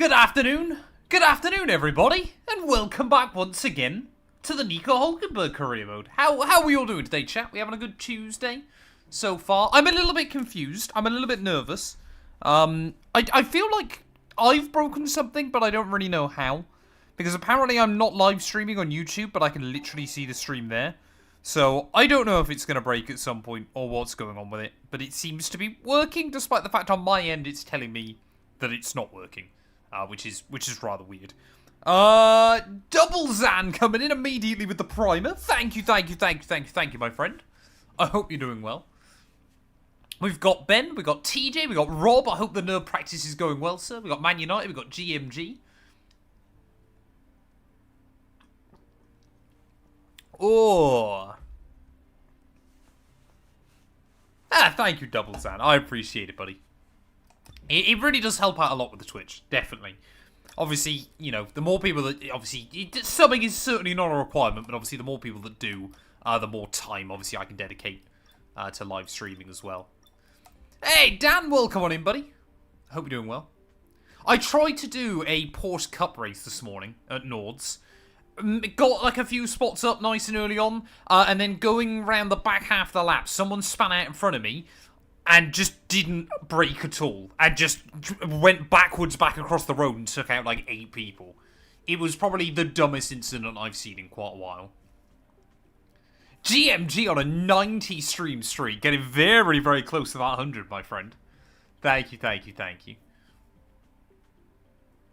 Good afternoon, everybody, and welcome back once again to the Nico Hulkenberg career mode. How are we all doing today, chat? We having a good Tuesday so far? I'm a little bit confused. I'm a little bit nervous. I feel like I've broken something, but I don't really know how. Because apparently I'm not live streaming on YouTube, but I can literally see the stream there. So I don't know if it's going to break at some point or what's going on with it. But it seems to be working, despite the fact on my end it's telling me that it's not working. Which is rather weird. Double Zan coming in immediately with the primer. Thank you, my friend. I hope you're doing well. We've got Ben, we've got TJ, we've got Rob. I hope the nerd practice is going well, sir. We've got Man United, we've got GMG. Oh. Thank you, Double Zan. I appreciate it, buddy. It really does help out a lot with the Twitch, definitely. Obviously, you know, the more people that, obviously, subbing is certainly not a requirement, but obviously the more people that do, the more time, obviously, I can dedicate to live streaming as well. Hey, Dan, welcome on in, buddy. Hope you're doing well. I tried to do a Porsche Cup race this morning at Nords. Got like a few spots up nice and early on, and then going around the back half of the lap, someone spun out in front of me, and just didn't brake at all. And just went backwards back across the road and took out like 8 people. It was probably the dumbest incident I've seen in quite a while. GMG on a 90 stream streak. Getting very, very close to that 100, my friend. Thank you.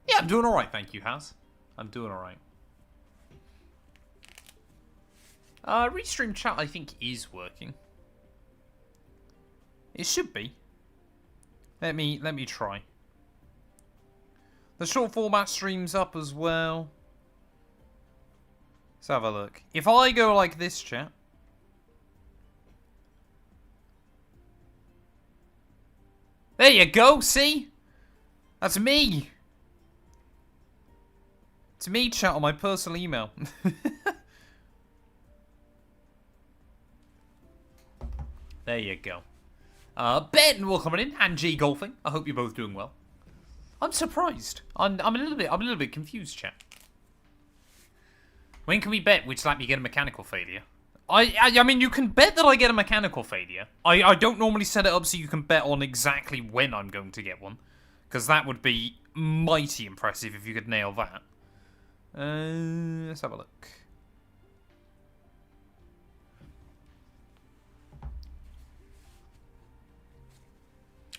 Yeah, I'm doing alright, thank you, Haz. I'm doing alright. Restream chat, I think, is working. It should be. Let me try. The short format stream's up as well. Let's have a look. If I go like this, chat. There you go, see? That's me. It's me, chat, on my personal email. There you go. Ben, welcome in, and G Golfing. I hope you're both doing well. I'm surprised. I'm a little bit confused, chat. When can we bet which lap you get a mechanical failure? I mean, you can bet that I get a mechanical failure. I don't normally set it up so you can bet on exactly when I'm going to get one, because that would be mighty impressive if you could nail that. Let's have a look.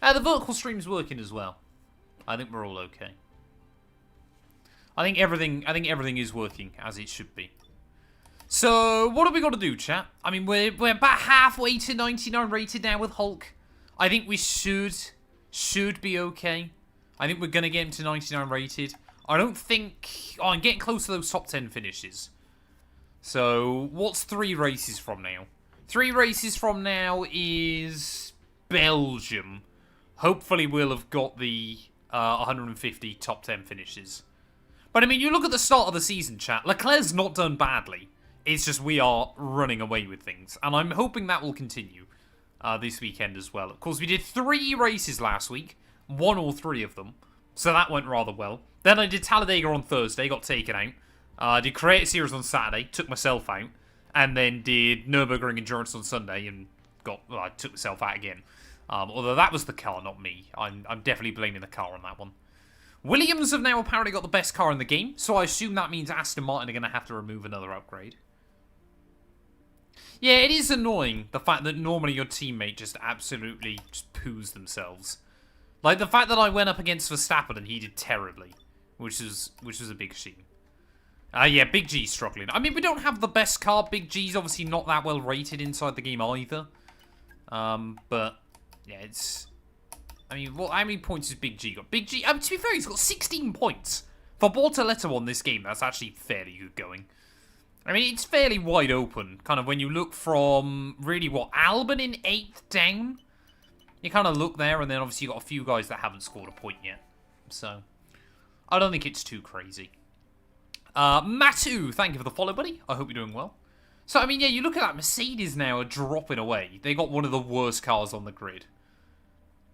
The vertical stream's working as well. I think we're all okay. I think everything is working as it should be. So, what have we got to do, chat? I mean, we're about halfway to 99 rated now with Hulk. I think we should be okay. I think we're going to get him to 99 rated. I don't think... Oh, I'm getting close to those top 10 finishes. So, what's 3 races from now? 3 races from now is Belgium. Hopefully we'll have got the 150 top 10 finishes. But I mean, you look at the start of the season, chat. Leclerc's not done badly. It's just we are running away with things. And I'm hoping that will continue this weekend as well. Of course, we did 3 races last week. Won all 3 of them. So that went rather well. Then I did Talladega on Thursday. Got taken out. Did Creative Series on Saturday. Took myself out. And then did Nürburgring Endurance on Sunday. And I took myself out again. Although that was the car, not me. I'm definitely blaming the car on that one. Williams have now apparently got the best car in the game, so I assume that means Aston Martin are going to have to remove another upgrade. Yeah, it is annoying, the fact that normally your teammate just absolutely just poos themselves. Like, the fact that I went up against Verstappen and he did terribly, which was a big shame. Yeah, Big G's struggling. I mean, we don't have the best car. Big G's obviously not that well rated inside the game either. But... yeah, it's... I mean, how many points has Big G got? Big G... to be fair, he's got 16 points. For Bortoletto on this game, that's actually fairly good going. I mean, it's fairly wide open. Kind of when you look from, really, what, Albon in 8th down? You kind of look there, and then obviously you got a few guys that haven't scored a point yet. So, I don't think it's too crazy. Matt212, thank you for the follow, buddy. I hope you're doing well. So, I mean, yeah, you look at that. Mercedes now are dropping away. They got one of the worst cars on the grid.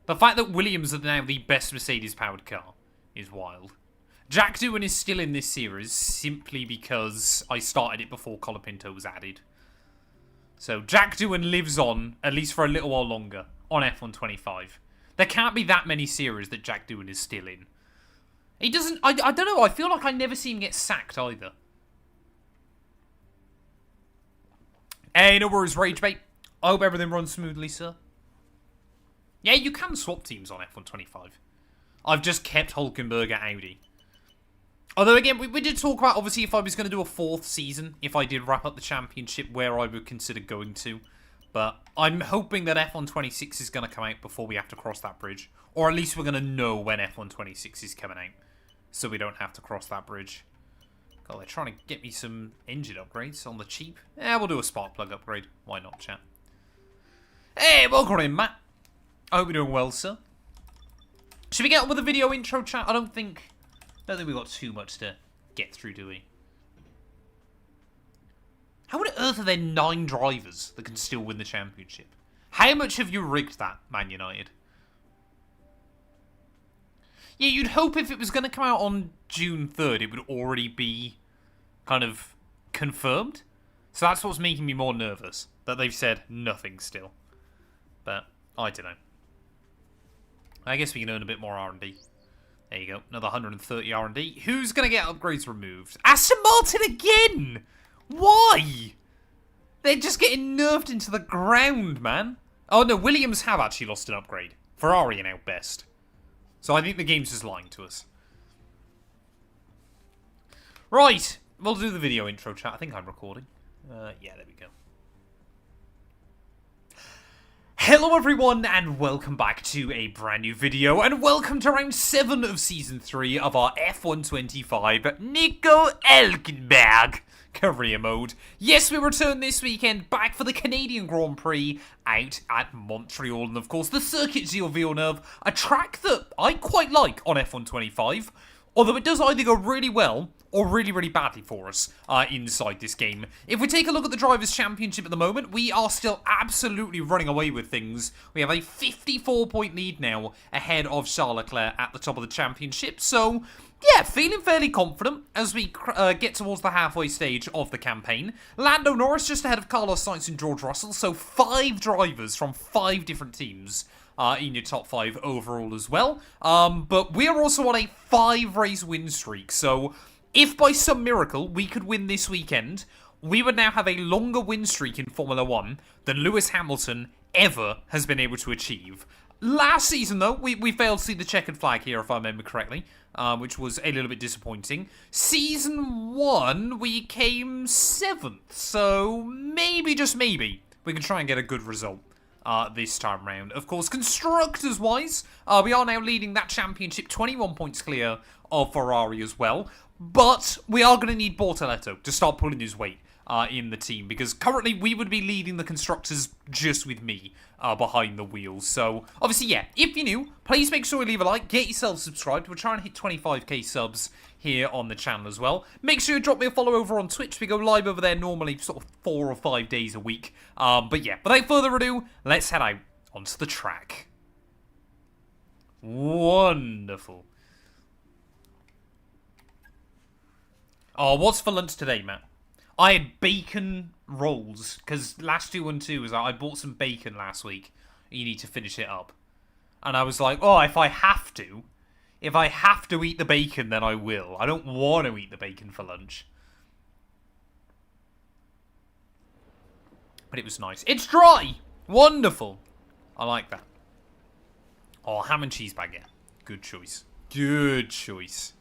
The fact that Williams are now the best Mercedes-powered car is wild. Jack Doohan is still in this series simply because I started it before Colapinto was added. So Jack Doohan lives on, at least for a little while longer, on F125. There can't be that many series that Jack Doohan is still in. He doesn't... I don't know, I feel like I never see him get sacked either. Hey, no worries, Ragebait. I hope everything runs smoothly, sir. Yeah, you can swap teams on F125. I've just kept Hulkenberg at Audi. Although, again, we did talk about, obviously, if I was going to do a 4th season, if I did wrap up the championship, where I would consider going to. But I'm hoping that F126 is going to come out before we have to cross that bridge. Or at least we're going to know when F126 is coming out. So we don't have to cross that bridge. God, they're trying to get me some engine upgrades on the cheap. Yeah, we'll do a spark plug upgrade. Why not, chat? Hey, welcome in, Matt. I hope you're doing well, sir. Should we get on with the video intro, chat? I don't think we've got too much to get through, do we? How on earth are there 9 drivers that can still win the championship? How much have you rigged that, Man United? Yeah, you'd hope if it was going to come out on June 3rd, it would already be kind of confirmed. So that's what's making me more nervous, that they've said nothing still. But, I don't know. I guess we can earn a bit more R&D. There you go, another 130 R&D. Who's going to get upgrades removed? Aston Martin again! Why? They're just getting nerfed into the ground, man. Oh no, Williams have actually lost an upgrade. Ferrari are now best. So I think the game's just lying to us. Right, we'll do the video intro, chat. I think I'm recording. Yeah, there we go. Hello everyone, and welcome back to a brand new video, and welcome to round 7 of Season 3 of our F125 Nico Hülkenberg career mode. Yes, we return this weekend back for the Canadian Grand Prix out at Montreal, and of course the Circuit Gilles Villeneuve, a track that I quite like on F125, although it does either go really well or really, really badly for us inside this game. If we take a look at the Drivers' Championship at the moment, we are still absolutely running away with things. We have a 54-point lead now ahead of Charles Leclerc at the top of the championship. So, yeah, feeling fairly confident as we get towards the halfway stage of the campaign. Lando Norris just ahead of Carlos Sainz and George Russell. So 5 drivers from 5 different teams in your top 5 overall as well. But we are also on a 5-race win streak. So if by some miracle we could win this weekend, we would now have a longer win streak in Formula 1 than Lewis Hamilton ever has been able to achieve. Last season, though, we failed to see the checkered flag here, if I remember correctly, which was a little bit disappointing. Season 1, we came 7th, so maybe, just maybe, we can try and get a good result this time round. Of course, constructors-wise, we are now leading that championship, 21 points clear of Ferrari as well. But we are going to need Bortoletto to start pulling his weight in the team, because currently we would be leading the constructors just with me behind the wheels. So, obviously, yeah, if you're new, please make sure you leave a like, get yourself subscribed. We're trying to hit 25k subs here on the channel as well. Make sure you drop me a follow over on Twitch. We go live over there normally sort of 4 or 5 days a week. But yeah, without further ado, let's head out onto the track. Wonderful. Oh, what's for lunch today, Matt? I had bacon rolls, because last 212 was I bought some bacon last week. You need to finish it up. And I was like, oh, if I have to eat the bacon, then I will. I don't want to eat the bacon for lunch. But it was nice. It's dry! Wonderful. I like that. Oh, ham and cheese baguette. Good choice. Good choice.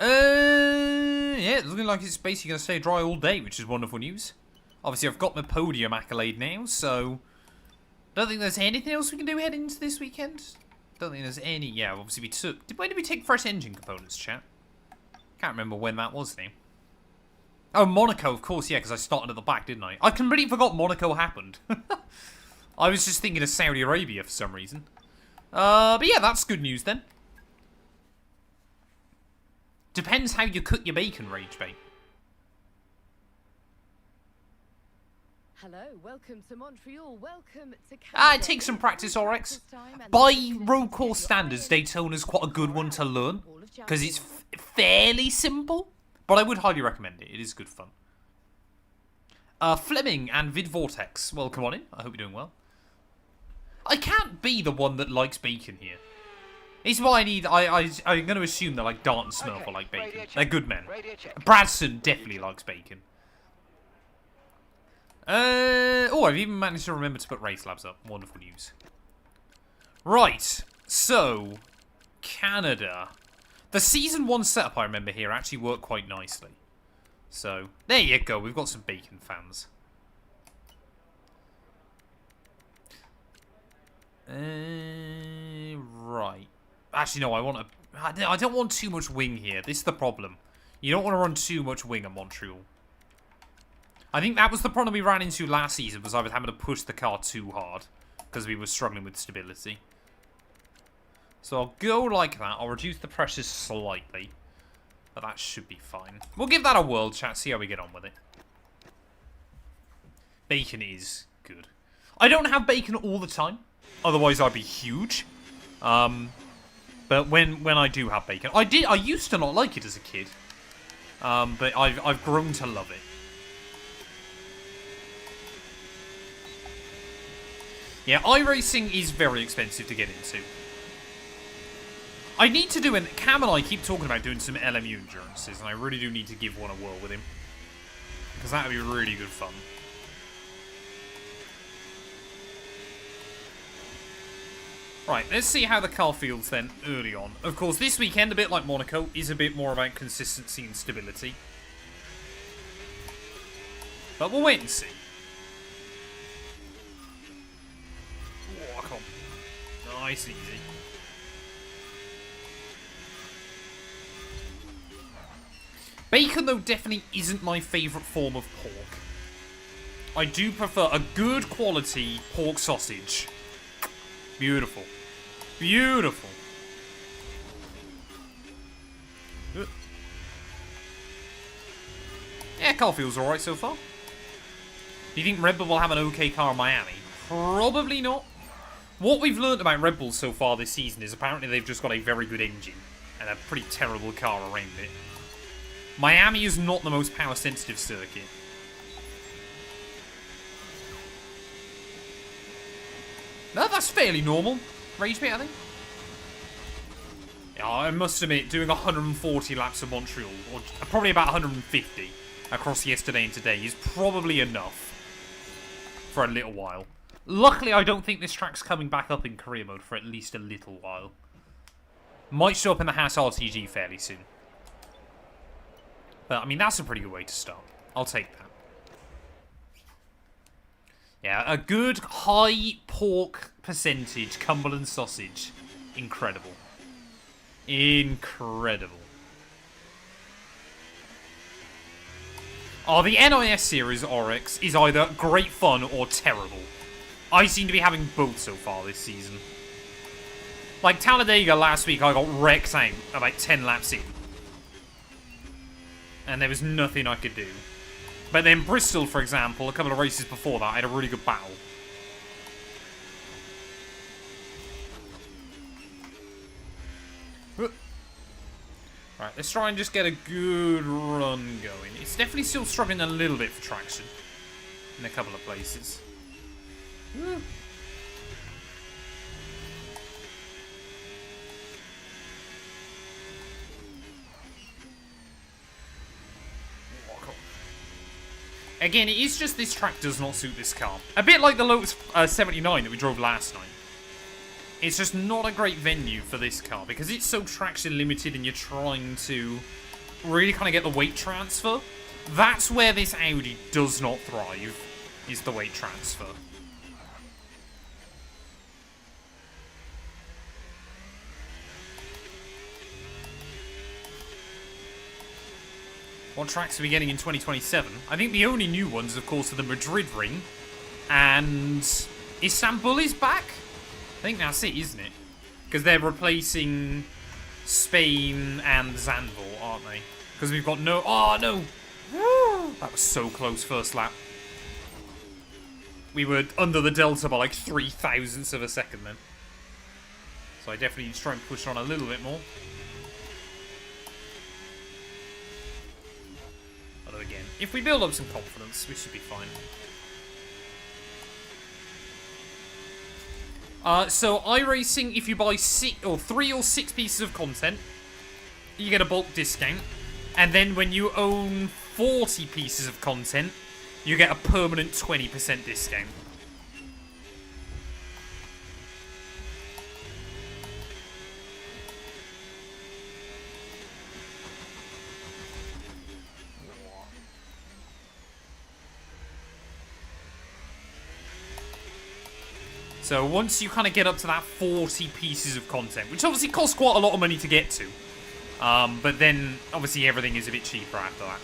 Yeah, it's looking like it's basically going to stay dry all day, which is wonderful news. Obviously, I've got my podium accolade now, so don't think there's anything else we can do heading into this weekend. Don't think there's any. Yeah, obviously we took. When did we take fresh engine components, chat? Can't remember when that was now. Oh, Monaco, of course, yeah, because I started at the back, didn't I? I completely forgot Monaco happened. I was just thinking of Saudi Arabia for some reason. But yeah, that's good news then. Depends how you cook your bacon, Ragebait. Hello, welcome to Montreal, welcome to Canada. It takes some practice, RX. By road course standards, Daytona's quite a good one to learn, because it's fairly simple, but I would highly recommend it. It is good fun. Fleming and Vid Vortex, well, come on in. I hope you're doing well. I can't be the one that likes bacon here. It's why I need. I'm going to assume that like Dart and Smurf are like bacon. They're good men. Bradson definitely likes bacon. Oh, I've even managed to remember to put race labs up. Wonderful news. Right, so Canada. The season 1 setup I remember here actually worked quite nicely. So there you go. We've got some bacon fans. Right. Actually, no. I don't want too much wing here. This is the problem. You don't want to run too much wing at Montreal. I think that was the problem we ran into last season, was I was having to push the car too hard because we were struggling with stability. So I'll go like that. I'll reduce the pressure slightly, but that should be fine. We'll give that a whirl, chat, see how we get on with it. Bacon is good. I don't have bacon all the time, otherwise I'd be huge. But when I do have bacon, I used to not like it as a kid, but I've grown to love it. Yeah, iRacing is very expensive to get into. I need to do an... Cam and I keep talking about doing some LMU endurances, and I really do need to give one a whirl with him. Because that would be really good fun. Right, let's see how the car feels then early on. Of course, this weekend, a bit like Monaco, is a bit more about consistency and stability. But we'll wait and see. Oh, come on. Nice and easy. Bacon, though, definitely isn't my favourite form of pork. I do prefer a good quality pork sausage. Beautiful. Beautiful. Yeah, car feels alright so far. Do you think Red Bull will have an okay car in Miami? Probably not. What we've learned about Red Bull so far this season is apparently they've just got a very good engine and a pretty terrible car around it. Miami is not the most power-sensitive circuit. No, that's fairly normal. Rage bit, I think. Yeah, I must admit, doing 140 laps of Montreal, or probably about 150 across yesterday and today, is probably enough for a little while. Luckily, I don't think this track's coming back up in career mode for at least a little while. Might show up in the Haas RTG fairly soon. But, I mean, that's a pretty good way to start. I'll take that. Yeah, a good high pork percentage Cumberland sausage. Incredible. Incredible. Oh, the NIS series, Oryx, is either great fun or terrible. I seem to be having both so far this season. Like, Talladega last week, I got wrecked out about 10 laps in. And there was nothing I could do. But then Bristol, for example, a couple of races before that, I had a really good battle. Right, let's try and just get a good run going. It's definitely still struggling a little bit for traction in a couple of places. Again, it is just this track does not suit this car. A bit like the Lotus 79 that we drove last night. It's just not a great venue for this car because it's so traction limited and you're trying to really kind of get the weight transfer. That's where this Audi does not thrive, is the weight transfer. What tracks are we getting in 2027? I think the only new ones, of course, are the Madrid Ring. And Istanbul is back? I think that's it, isn't it? Because they're replacing Spain and Zandvoort, aren't they? Because we've got no... Oh, no! That was so close first lap. We were under the delta by like 0.003 of a second then. So I definitely need to try and push on a little bit more. Although again, if we build up some confidence, we should be fine. So iRacing, if you buy 3 or 6 pieces of content, you get a bulk discount. And then when you own 40 pieces of content, you get a permanent 20% discount. So once you kind of get up to that 40 pieces of content, which obviously costs quite a lot of money to get to, but then obviously everything is a bit cheaper after that.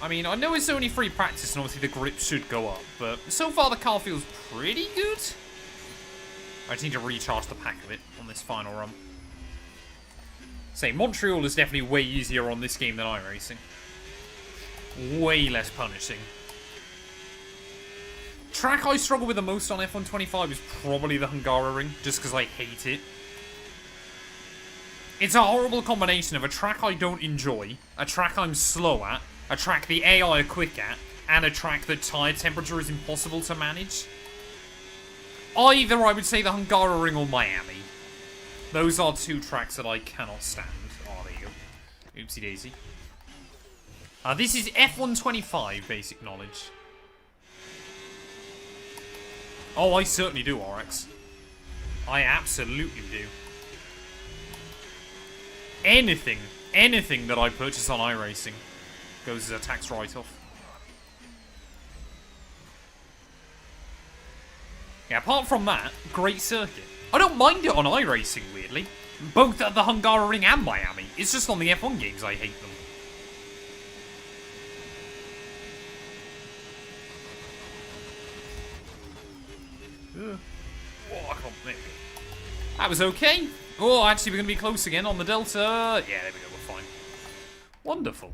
I mean, I know it's only free practice and obviously the grip should go up, but so far the car feels pretty good. I just need to recharge the pack a bit on this final run. Say, Montreal is definitely way easier on this game than iRacing. Way less punishing. Track I struggle with the most on F125 is probably the Hungaroring, just because I hate it. It's a horrible combination of a track I don't enjoy, a track I'm slow at, a track the AI are quick at, and a track that tyre temperature is impossible to manage. Either I would say the Hungaroring or Miami. Those are 2 tracks that I cannot stand. Oh, there you go. Oopsie daisy. This is F125 basic knowledge. Oh, I certainly do, RX. I absolutely do. Anything that I purchase on iRacing goes as a tax write-off. Yeah, apart from that, great circuit. I don't mind it on iRacing, weirdly. Both at the Hungaroring and Miami. It's just on the F1 games I hate them. Oh, I can't make it. That was okay. Oh, actually, we're going to be close again on the Delta. Yeah, there we go. We're fine. Wonderful.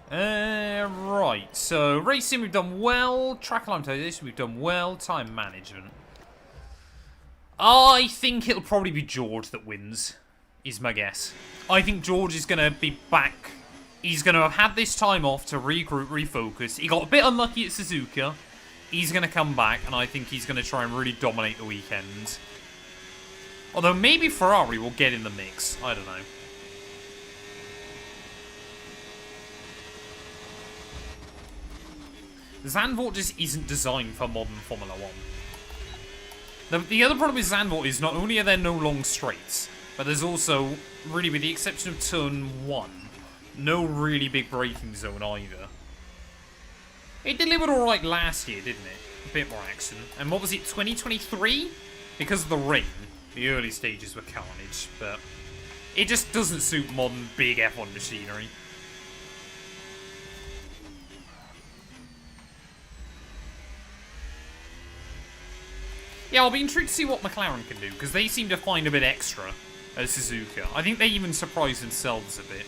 Right. So, racing, we've done well. Track alignment, we've done well. Time management. I think it'll probably be George that wins, is my guess. I think George is going to be back. He's going to have had this time off to regroup, refocus. He got a bit unlucky at Suzuka. He's going to come back, and I think he's going to try and really dominate the weekend. Although maybe Ferrari will get in the mix. I don't know. Zandvoort just isn't designed for modern Formula 1. The other problem with Zandvoort is not only are there no long straights, but there's also, really with the exception of turn 1, no really big braking zone either. It delivered alright last year, didn't it? A bit more action. And what was it, 2023? Because of the rain, the early stages were carnage, but it just doesn't suit modern big F1 machinery. Yeah, I'll be intrigued to see what McLaren can do, because they seem to find a bit extra at Suzuka. I think they even surprise themselves a bit.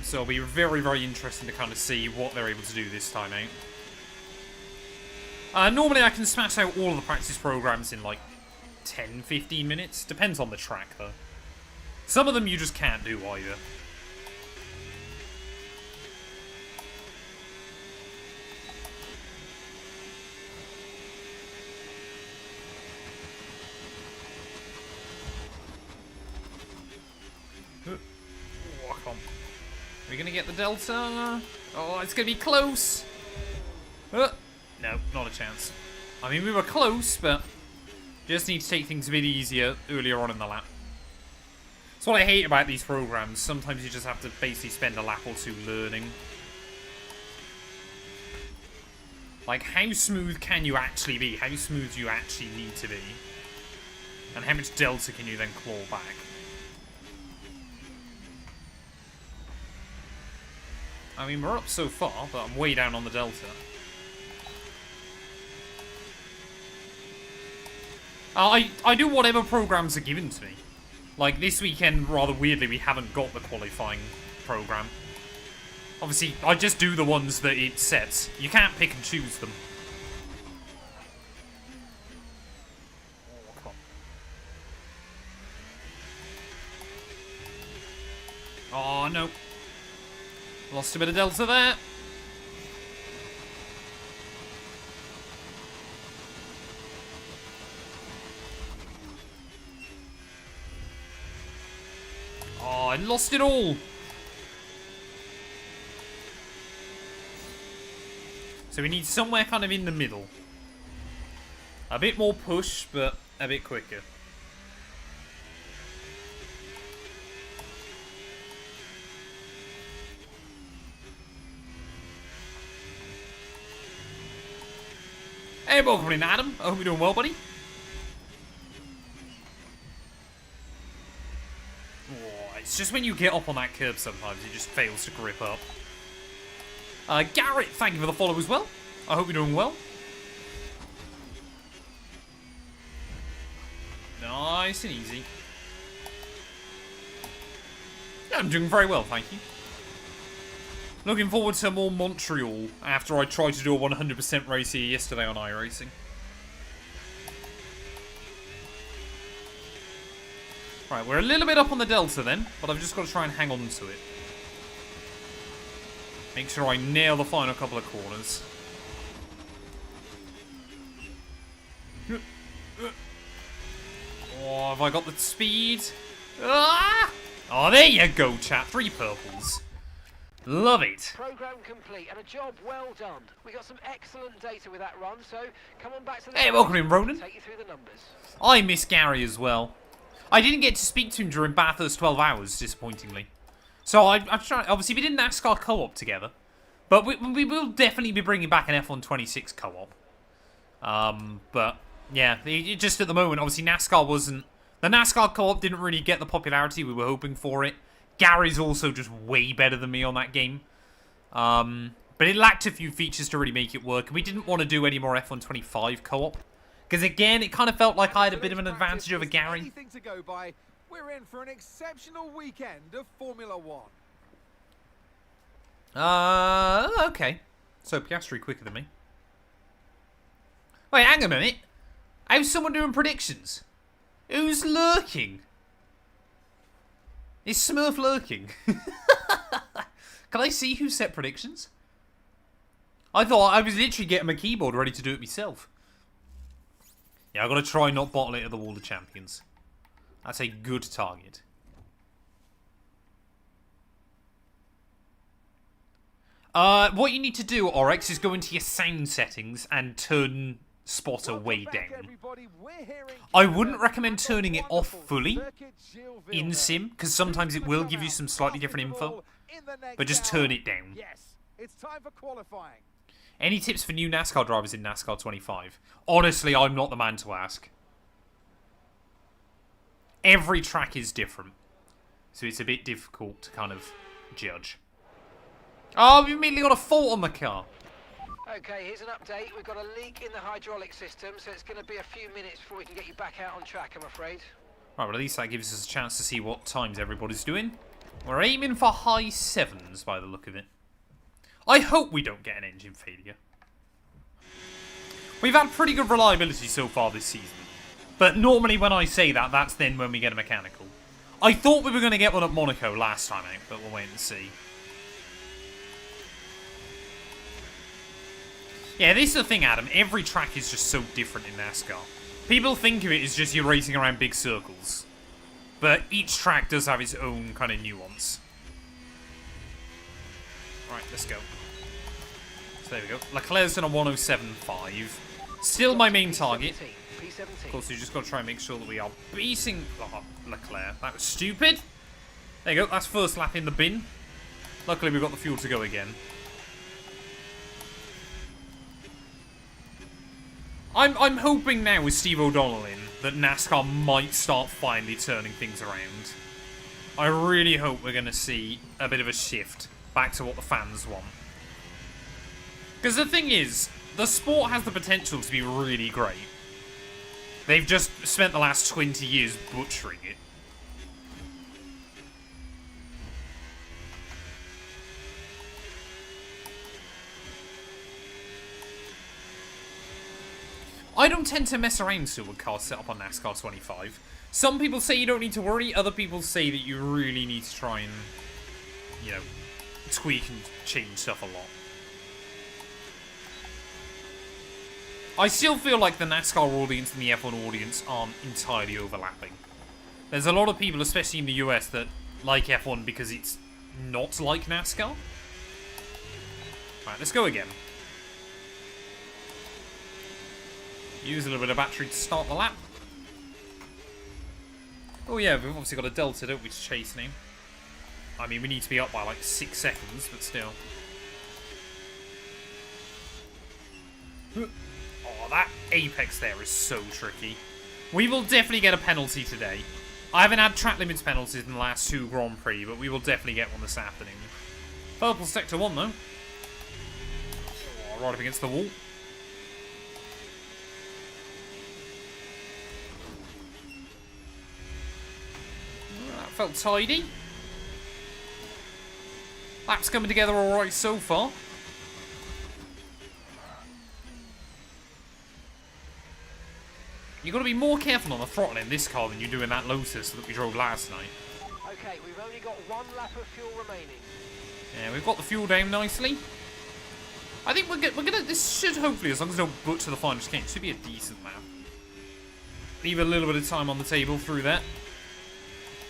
So it'll be very, very interesting to kind of see what they're able to do this time out. Normally I can smash out all of the practice programs in like 10-15 minutes. Depends on the track, though. Some of them you just can't do either. Are we going to get the Delta? Oh, it's going to be close. No, not a chance. I mean, we were close, but just need to take things a bit easier earlier on in the lap. That's what I hate about these programs. Sometimes you just have to basically spend a lap or 2 learning. Like, how smooth can you actually be? How smooth do you actually need to be? And how much Delta can you then claw back? I mean, we're up so far, but I'm way down on the Delta. I do whatever programs are given to me. Like, this weekend, rather weirdly, we haven't got the qualifying program. Obviously, I just do the ones that it sets. You can't pick and choose them. Oh, come on. Oh, no. Lost a bit of delta there. Oh, I lost it all. So we need somewhere kind of in the middle. A bit more push, but a bit quicker. Hey, welcome in, Adam. I hope you're doing well, buddy. It's just when you get up on that curb sometimes, it just fails to grip up. Garrett, thank you for the follow as well. I hope you're doing well. Nice and easy. Yeah, I'm doing very well, thank you. Looking forward to more Montreal after I tried to do a 100% race here yesterday on iRacing. Right, we're a little bit up on the delta then, but I've just got to try and hang on to it. Make sure I nail the final couple of corners. Oh, have I got the speed? Ah! Oh, there you go, chat. 3 purples. Love it. Program complete and a job well done. We got some excellent data with that run, so come on back to the... Hey, welcome in, Ronan. Take you through the numbers. I miss Gary as well. I didn't get to speak to him during Bathurst 12 hours, disappointingly. So I'm trying. Obviously, we did NASCAR co-op together, but we will definitely be bringing back an F1 26 co-op. But yeah, it just at the moment, obviously NASCAR wasn't. The NASCAR co-op didn't really get the popularity we were hoping for it. Gary's also just way better than me on that game. But it lacked a few features to really make it work, and we didn't want to do any more F1 25 co-op. Because again, it kind of felt like I had a bit of an advantage over Gary. Anything to go by, we're in for an exceptional weekend of Formula 1. Okay. So Piastri quicker than me. Wait, hang a minute. How's someone doing predictions? Who's lurking? Is Smurf lurking? Can I see who set predictions? I thought I was literally getting my keyboard ready to do it myself. Yeah, I've got to try not bottle it at the Wall of Champions. That's a good target. What you need to do, Oryx, is go into your sound settings and turn spotter way down. I wouldn't recommend turning it off fully in sim, because sometimes it will give you some slightly different info. But just turn it down. Yes, it's time for qualifying. Any tips for new NASCAR drivers in NASCAR 25? Honestly, I'm not the man to ask. Every track is different, so it's a bit difficult to kind of judge. Oh, we immediately got a fault on the car. Okay, here's an update. We've got a leak in the hydraulic system, so it's going to be a few minutes before we can get you back out on track, I'm afraid. Right, well, at least that gives us a chance to see what times everybody's doing. We're aiming for high 7s by the look of it. I hope we don't get an engine failure. We've had pretty good reliability so far this season. But normally when I say that, that's then when we get a mechanical. I thought we were going to get one at Monaco last time out, but we'll wait and see. Yeah, this is the thing, Adam. Every track is just so different in NASCAR. People think of it as just you're racing around big circles. But each track does have its own kind of nuance. Right, let's go. So there we go. Leclerc's done a 107.5. Still my main target. Of course, we just got to try and make sure that we are beating Leclerc. That was stupid. There you go. That's first lap in the bin. Luckily, we've got the fuel to go again. I'm hoping now with Steve O'Donnell in that NASCAR might start finally turning things around. I really hope we're going to see a bit of a shift back to what the fans want. Because the thing is, the sport has the potential to be really great. They've just spent the last 20 years butchering it. I don't tend to mess around so with cars set up on NASCAR 25. Some people say you don't need to worry, other people say that you really need to try and, you know, tweak and change stuff a lot. I still feel like the NASCAR audience and the F1 audience aren't entirely overlapping. There's a lot of people, especially in the US, that like F1 because it's not like NASCAR. Right, let's go again. Use a little bit of battery to start the lap. Oh yeah, we've obviously got a Delta, don't we, to chase him. I mean, we need to be up by like 6 seconds, but still. Oh, that apex there is so tricky. We will definitely get a penalty today. I haven't had track limits penalties in the last 2 Grand Prix, but we will definitely get one this afternoon. Purple Sector 1, though. Oh, right up against the wall. That felt tidy. Lap's coming together alright so far. You've got to be more careful on the throttle in this car than you do in that Lotus that we drove last night. Okay, we've only got 1 lap of fuel remaining. Yeah, we've got the fuel down nicely. I think we're gonna. This should hopefully, as long as we don't butcher the final chicane, should be a decent lap. Leave a little bit of time on the table through that.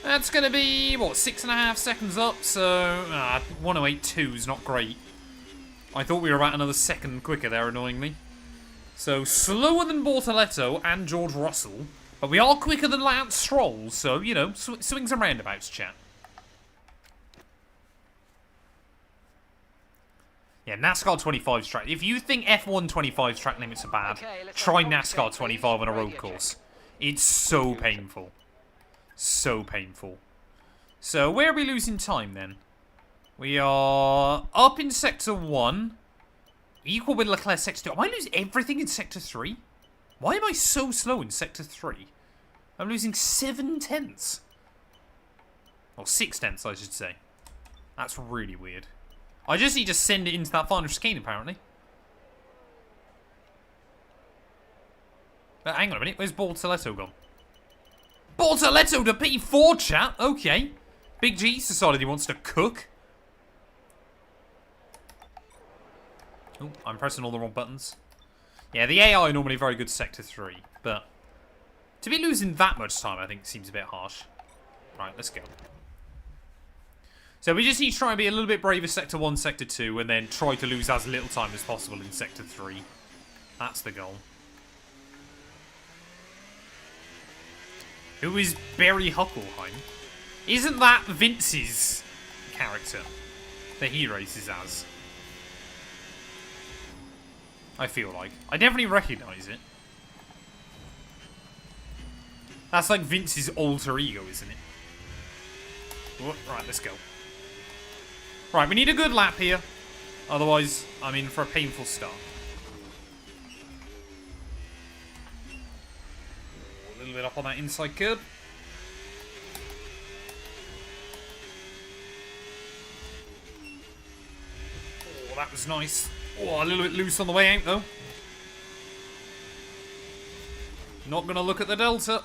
That's gonna be what, 6.5 seconds up. So 108.2 is not great. I thought we were about another second quicker there, annoyingly. So, slower than Bortoletto and George Russell, but we are quicker than Lance Stroll, so, you know, swings and roundabouts, chat. Yeah, NASCAR 25's track. If you think F1 25's track limits are bad, try NASCAR 25 on a road course. It's so painful. So painful. So, where are we losing time, then? We are up in Sector 1. Equal with Leclerc Sector 2. Am I losing everything in Sector 3? Why am I so slow in Sector 3? I'm losing 7 tenths. Or 6 tenths, I should say. That's really weird. I just need to send it into that final chicane, apparently. But hang on a minute. Where's Bortoletto gone? Bortoletto to P4, chat. Okay. Big G's decided he wants to cook. Oh, I'm pressing all the wrong buttons. Yeah, the AI are normally very good Sector 3, but to be losing that much time, I think, seems a bit harsh. Right, let's go. So we just need to try and be a little bit braver Sector 1, Sector 2, and then try to lose as little time as possible in Sector 3. That's the goal. Who is Barry Huckelheim? Isn't that Vince's character that he races as? I feel like. I definitely recognise it. That's like Vince's alter ego, isn't it? Oh, right, let's go. Right, we need a good lap here. Otherwise, I'm in for a painful start. A little bit up on that inside curb. Oh, that was nice. Oh, a little bit loose on the way out, though. Not going to look at the Delta.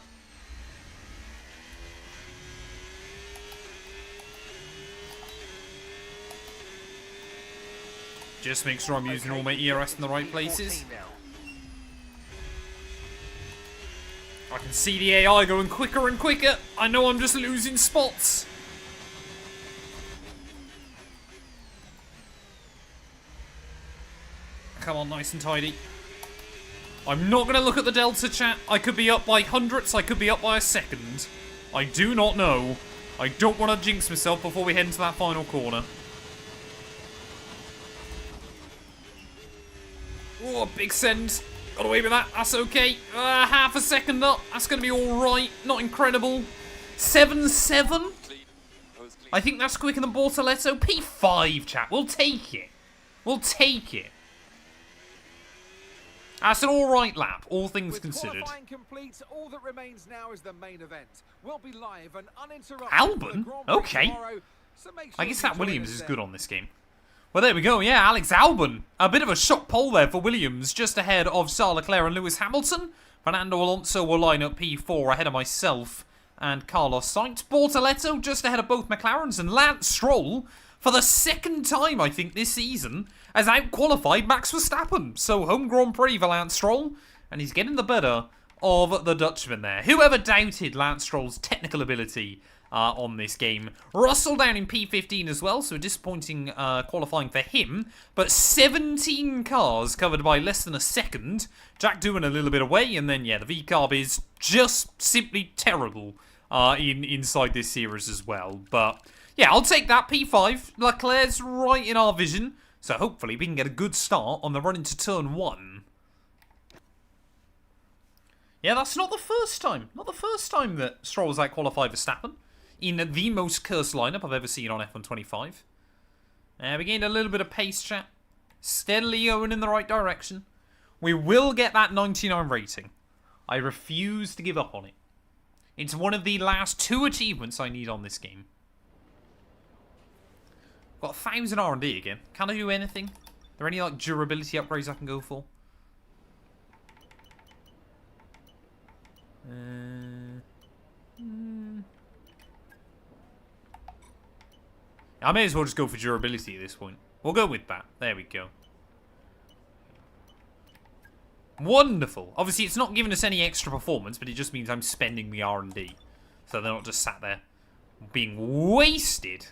Just make sure I'm using all my ERS in the right places. I can see the AI going quicker and quicker. I know I'm just losing spots. Come on, nice and tidy. I'm not going to look at the Delta, chat. I could be up by hundredths. I could be up by a second. I do not know. I don't want to jinx myself before we head into that final corner. Oh, big send. Got away with that. That's okay. Half a second up. That's going to be alright. Not incredible. 7-7. I think that's quicker than Bortoletto. P5, chat. We'll take it. We'll take it. That's an alright lap, all things With considered. qualifying complete, all that remains now is the main event. We'll be live and uninterrupted. Albon? for the Grand Prix Okay. tomorrow, so make I sure guess you that join Williams us is then. good on this game. Well, there we go. Yeah, Alex Albon. A bit of a shock pole there for Williams, just ahead of Charles Leclerc and Lewis Hamilton. Fernando Alonso will line up P4 ahead of myself and Carlos Sainz. Bortoletto just ahead of both McLarens, and Lance Stroll, for the second time, I think, this season, has out-qualified Max Verstappen. So, home Grand Prix for Lance Stroll, and he's getting the better of the Dutchman there. Whoever doubted Lance Stroll's technical ability on this game. Russell down in P15 as well, so a disappointing qualifying for him. But 17 cars covered by less than a second. Jack doing a little bit away, and then, yeah, the V-carb is just simply terrible inside this series as well. But, yeah, I'll take that. P5. Leclerc's right in our vision, so hopefully we can get a good start on the run into turn 1. Yeah, that's not the first time. Not the first time that Stroll's out-qualified Verstappen in the most cursed lineup I've ever seen on F125. We gained a little bit of pace, chat. Steadily going in the right direction. We will get that 99 rating. I refuse to give up on it. It's one of the last 2 achievements I need on this game. Got 1,000 R&D again. Can I do anything? Are there any like durability upgrades I can go for? I may as well just go for durability at this point. We'll go with that. There we go. Wonderful. Obviously, it's not giving us any extra performance, but it just means I'm spending the R&D. So they're not just sat there being wasted.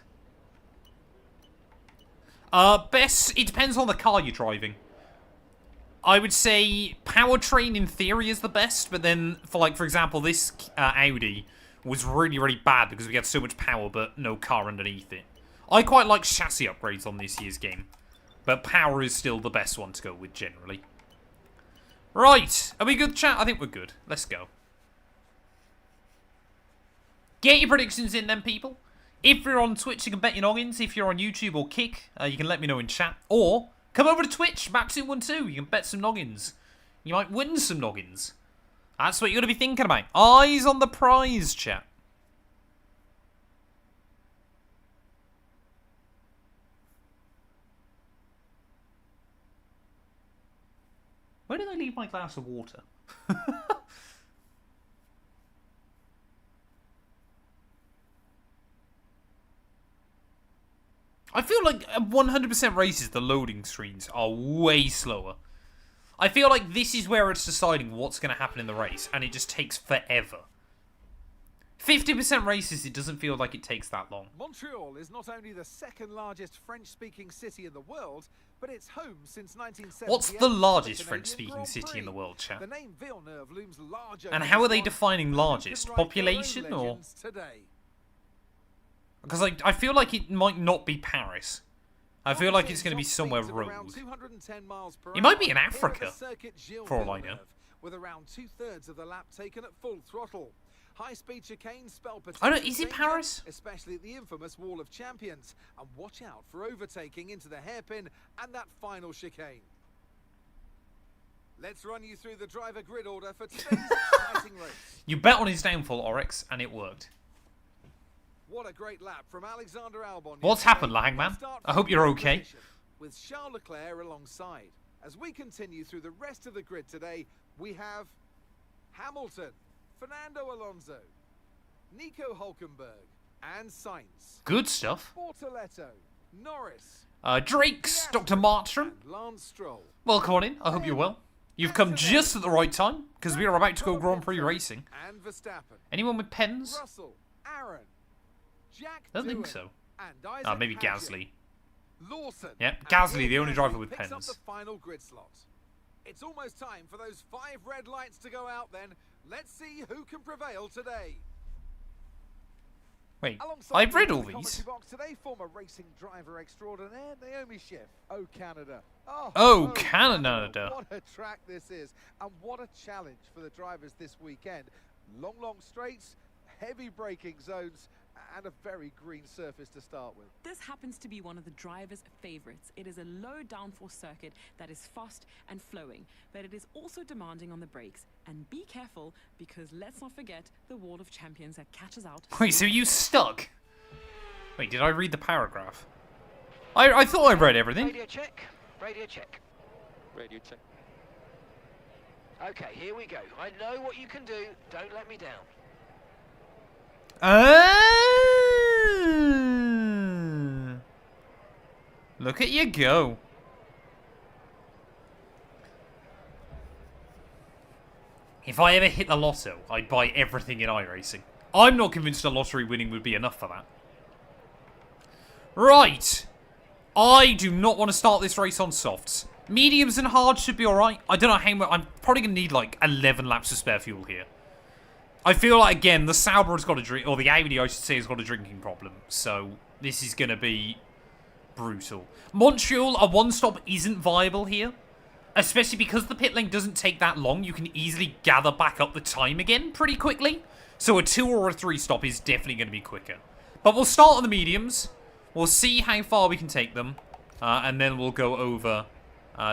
Best, it depends on the car you're driving. I would say powertrain in theory is the best, but then for example, this Audi was really, really bad because we had so much power but no car underneath it. I quite like chassis upgrades on this year's game, but power is still the best one to go with generally. Right, are we good, chat? I think we're good. Let's go. Get your predictions in then, people. If you're on Twitch, you can bet your noggins. If you're on YouTube or Kick, you can let me know in chat. Or come over to Twitch, Matt212. You can bet some noggins. You might win some noggins. That's what you're going to be thinking about. Eyes on the prize, chat. Where did I leave my glass of water? I feel like 100% races, the loading screens are way slower. I feel like this is where it's deciding what's going to happen in the race, and it just takes forever. 50% races, it doesn't feel like it takes that long. Montreal is not only the second largest French-speaking city in the world, but it's home since 1978. What's the largest French-speaking city in the world, chat? The name Villeneuve looms larger. And how are they defining largest? Population or? Because I feel like it might not be Paris. I feel like it's going to be somewhere rogue. It might be in Africa, for all I know. With around 2/3 of the lap taken at full throttle. High-speed chicanes spell potential I don't. Is it danger, Paris? especially at the infamous Wall of Champions. And watch out for overtaking into the hairpin and that final chicane. Let's run you through the driver grid order for today's exciting race. You bet on his downfall, Oryx, and it worked. What a great lap from Alexander Albon. What's happened, Lahangman? I hope you're okay. With Charles Leclerc alongside. As we continue through the rest of the grid today, we have Hamilton, Fernando Alonso, Nico Hülkenberg, and Sainz. Good stuff. Bortoletto, Norris, Drake's, Dr. Martram. and Lance Stroll. Welcome on in. I hope you're well. You've come just at the right time, because we are about to go Grand Prix racing. And Verstappen. Anyone with pens? Russell, Aaron, Jack I don't think Doohan, so. and Isaac Maybe Hadjar. Gasly. Lawson. Yep, And Gasly, Pierre the only driver Gasly with picks up pens. the final grid slot. It's almost time for those 5 red lights to go out then. Let's see who can prevail today. Wait, Alongside I've read me all in the these. commentary box today, former racing driver extraordinaire Naomi Schiff. Oh, Canada. Oh, Canada. What a track this is, and what a challenge for the drivers this weekend. Long straights, heavy braking zones, and a very green surface to start with. This happens to be one of the driver's favorites. It is a low downforce circuit that is fast and flowing, but it is also demanding on the brakes. And be careful, because let's not forget the wall of champions that catches out. Wait, so you stuck? Wait, did I read the paragraph? I thought I read everything. Radio check. Radio check. Radio check. Okay, here we go. I know what you can do. Don't let me down. Look at you go. If I ever hit the lotto, I'd buy everything in iRacing. I'm not convinced a lottery winning would be enough for that. Right. I do not want to start this race on softs. Mediums and hards should be alright. I don't know how much. I'm probably going to need like 11 laps of spare fuel here. I feel like, again, the Sauber has got a drink, or the Audi, I should say, has got a drinking problem. So, this is going to be brutal. Montreal, a one-stop isn't viable here. Especially because the pit lane doesn't take that long. You can easily gather back up the time again pretty quickly. So, a 2 or a 3 stop is definitely going to be quicker. But we'll start on the mediums. We'll see how far we can take them. And then we'll go over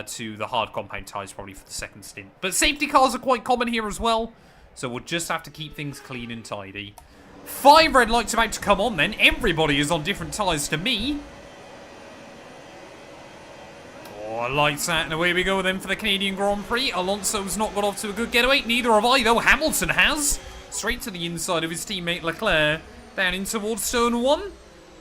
to the hard compound tyres probably for the second stint. But safety cars are quite common here as well. So we'll just have to keep things clean and tidy. 5 red lights about to come on then. Everybody is on different tyres to me. Oh, lights out and away we go then for the Canadian Grand Prix. Alonso's not got off to a good getaway. Neither have I though. Hamilton has. Straight to the inside of his teammate Leclerc. Down in towards turn 1.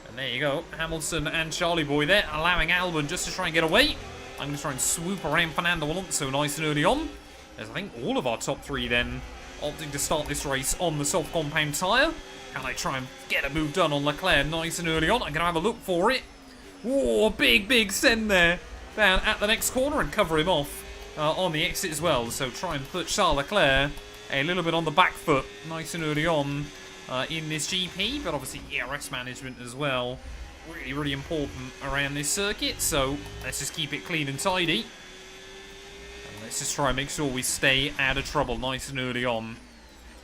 And there you go. Hamilton and Charlie Boy there. Allowing Albon just to try and get away. I'm going to try and swoop around Fernando Alonso nice and early on. As I think all of our top 3 then opting to start this race on the soft compound tyre. Can I try and get a move done on Leclerc nice and early on? I'm going to have a look for it. Whoa, big send there. Down at the next corner and cover him off on the exit as well. So try and put Charles Leclerc a little bit on the back foot nice and early on in this GP. But obviously ERS management as well. Really important around this circuit. So let's just keep it clean and tidy. Let's just try and make sure we stay out of trouble nice and early on.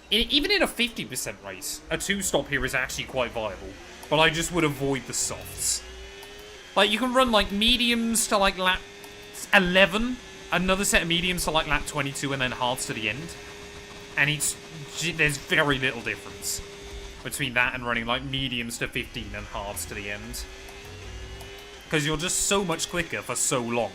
Even in a 50% race, a 2-stop here is actually quite viable. But I just would avoid the softs. Like, you can run, like, mediums to, like, lap 11. Another set of mediums to, like, lap 22, and then hards to the end. And there's very little difference between that and running, like, mediums to 15 and hards to the end. Because you're just so much quicker for so long.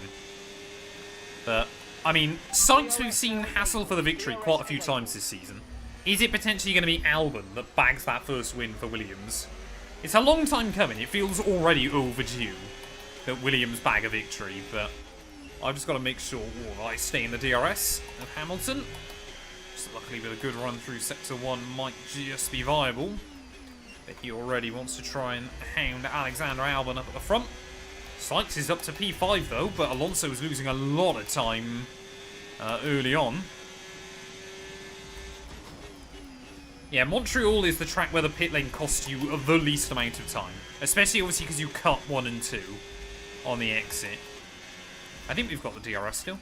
But I mean, Sainz we've seen hassle for the victory quite a few times this season. Is it potentially going to be Albon that bags that first win for Williams? It's a long time coming. It feels already overdue that Williams bag a victory, but I've just got to make sure I stay in the DRS of Hamilton. Just luckily with a good run through Sector 1 might just be viable. But he already wants to try and hound Alexander Albon up at the front. Sainz is up to P5 though, but Alonso is losing a lot of time early on. Yeah, Montreal is the track where the pit lane costs you the least amount of time. Especially obviously because you cut 1 and 2 on the exit. I think we've got the DRS still.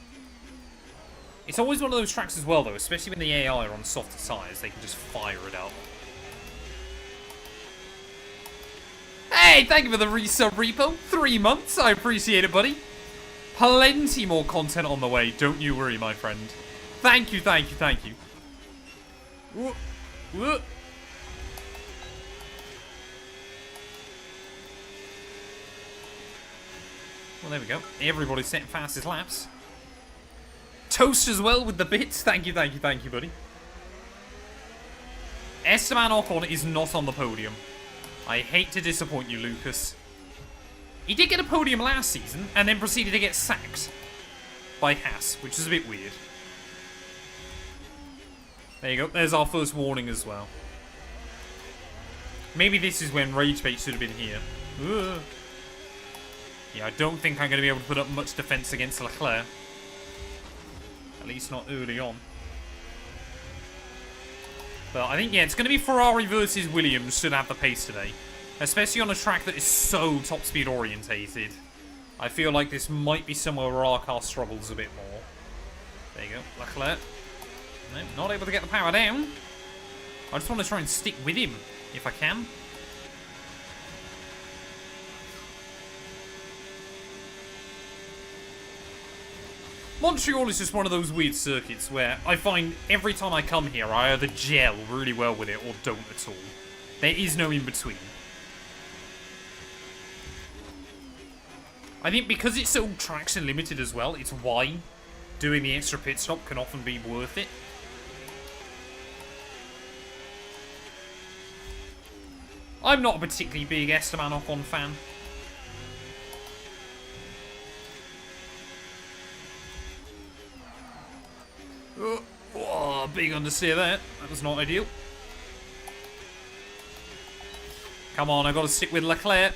It's always one of those tracks as well though, especially when the AI are on softer tyres, they can just fire it up. Hey, thank you for the resub repo. 3 months, I appreciate it, buddy. Plenty more content on the way, don't you worry, my friend. Thank you, thank you, thank you. Whoa. Whoa. Well, there we go. Everybody's setting fastest laps. Toast as well with the bits. Thank you, thank you, thank you, buddy. Esteban Ocon is not on the podium. I hate to disappoint you, Lucas. He did get a podium last season, and then proceeded to get sacked by Haas, which is a bit weird. There you go. There's our first warning as well. Maybe this is when Rage Bait should have been here. Ugh. Yeah, I don't think I'm going to be able to put up much defense against Leclerc. At least not early on. But I think, yeah, it's going to be Ferrari versus Williams should have the pace today. Especially on a track that is so top speed orientated. I feel like this might be somewhere where our car struggles a bit more. There you go, Leclerc. No, not able to get the power down. I just want to try and stick with him, if I can. Montreal is just one of those weird circuits where I find every time I come here, I either gel really well with it or don't at all. There is no in between. I think because it's so traction limited as well, it's why doing the extra pit stop can often be worth it. I'm not a particularly big Esteban Ocon fan. Oh, big understeer there. That was not ideal. Come on, I've got to stick with Leclerc.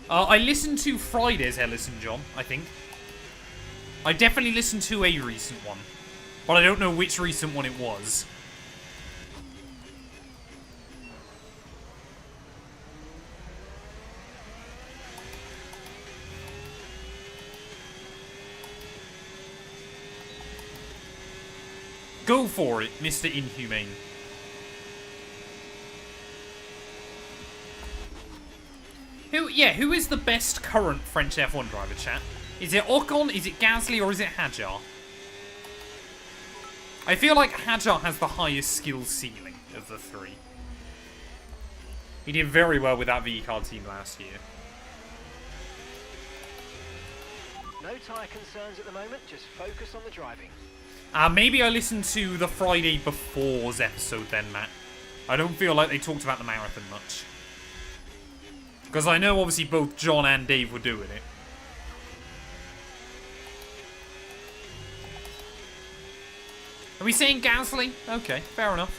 I listened to Friday's Ellison John, I think. I definitely listened to a recent one. But I don't know which recent one it was. Go for it, Mr. Inhumane. Who is the best current French F1 driver, chat? Is it Ocon, is it Gasly, or is it Hadjar? I feel like Hadjar has the highest skill ceiling of the three. He did very well with that V-Car team last year. No tyre concerns at the moment, just focus on the driving. Maybe I listened to the Friday before's episode then, Matt. I don't feel like they talked about the marathon much. Because I know obviously both John and Dave were doing it. Are we saying Gasly? Okay, fair enough.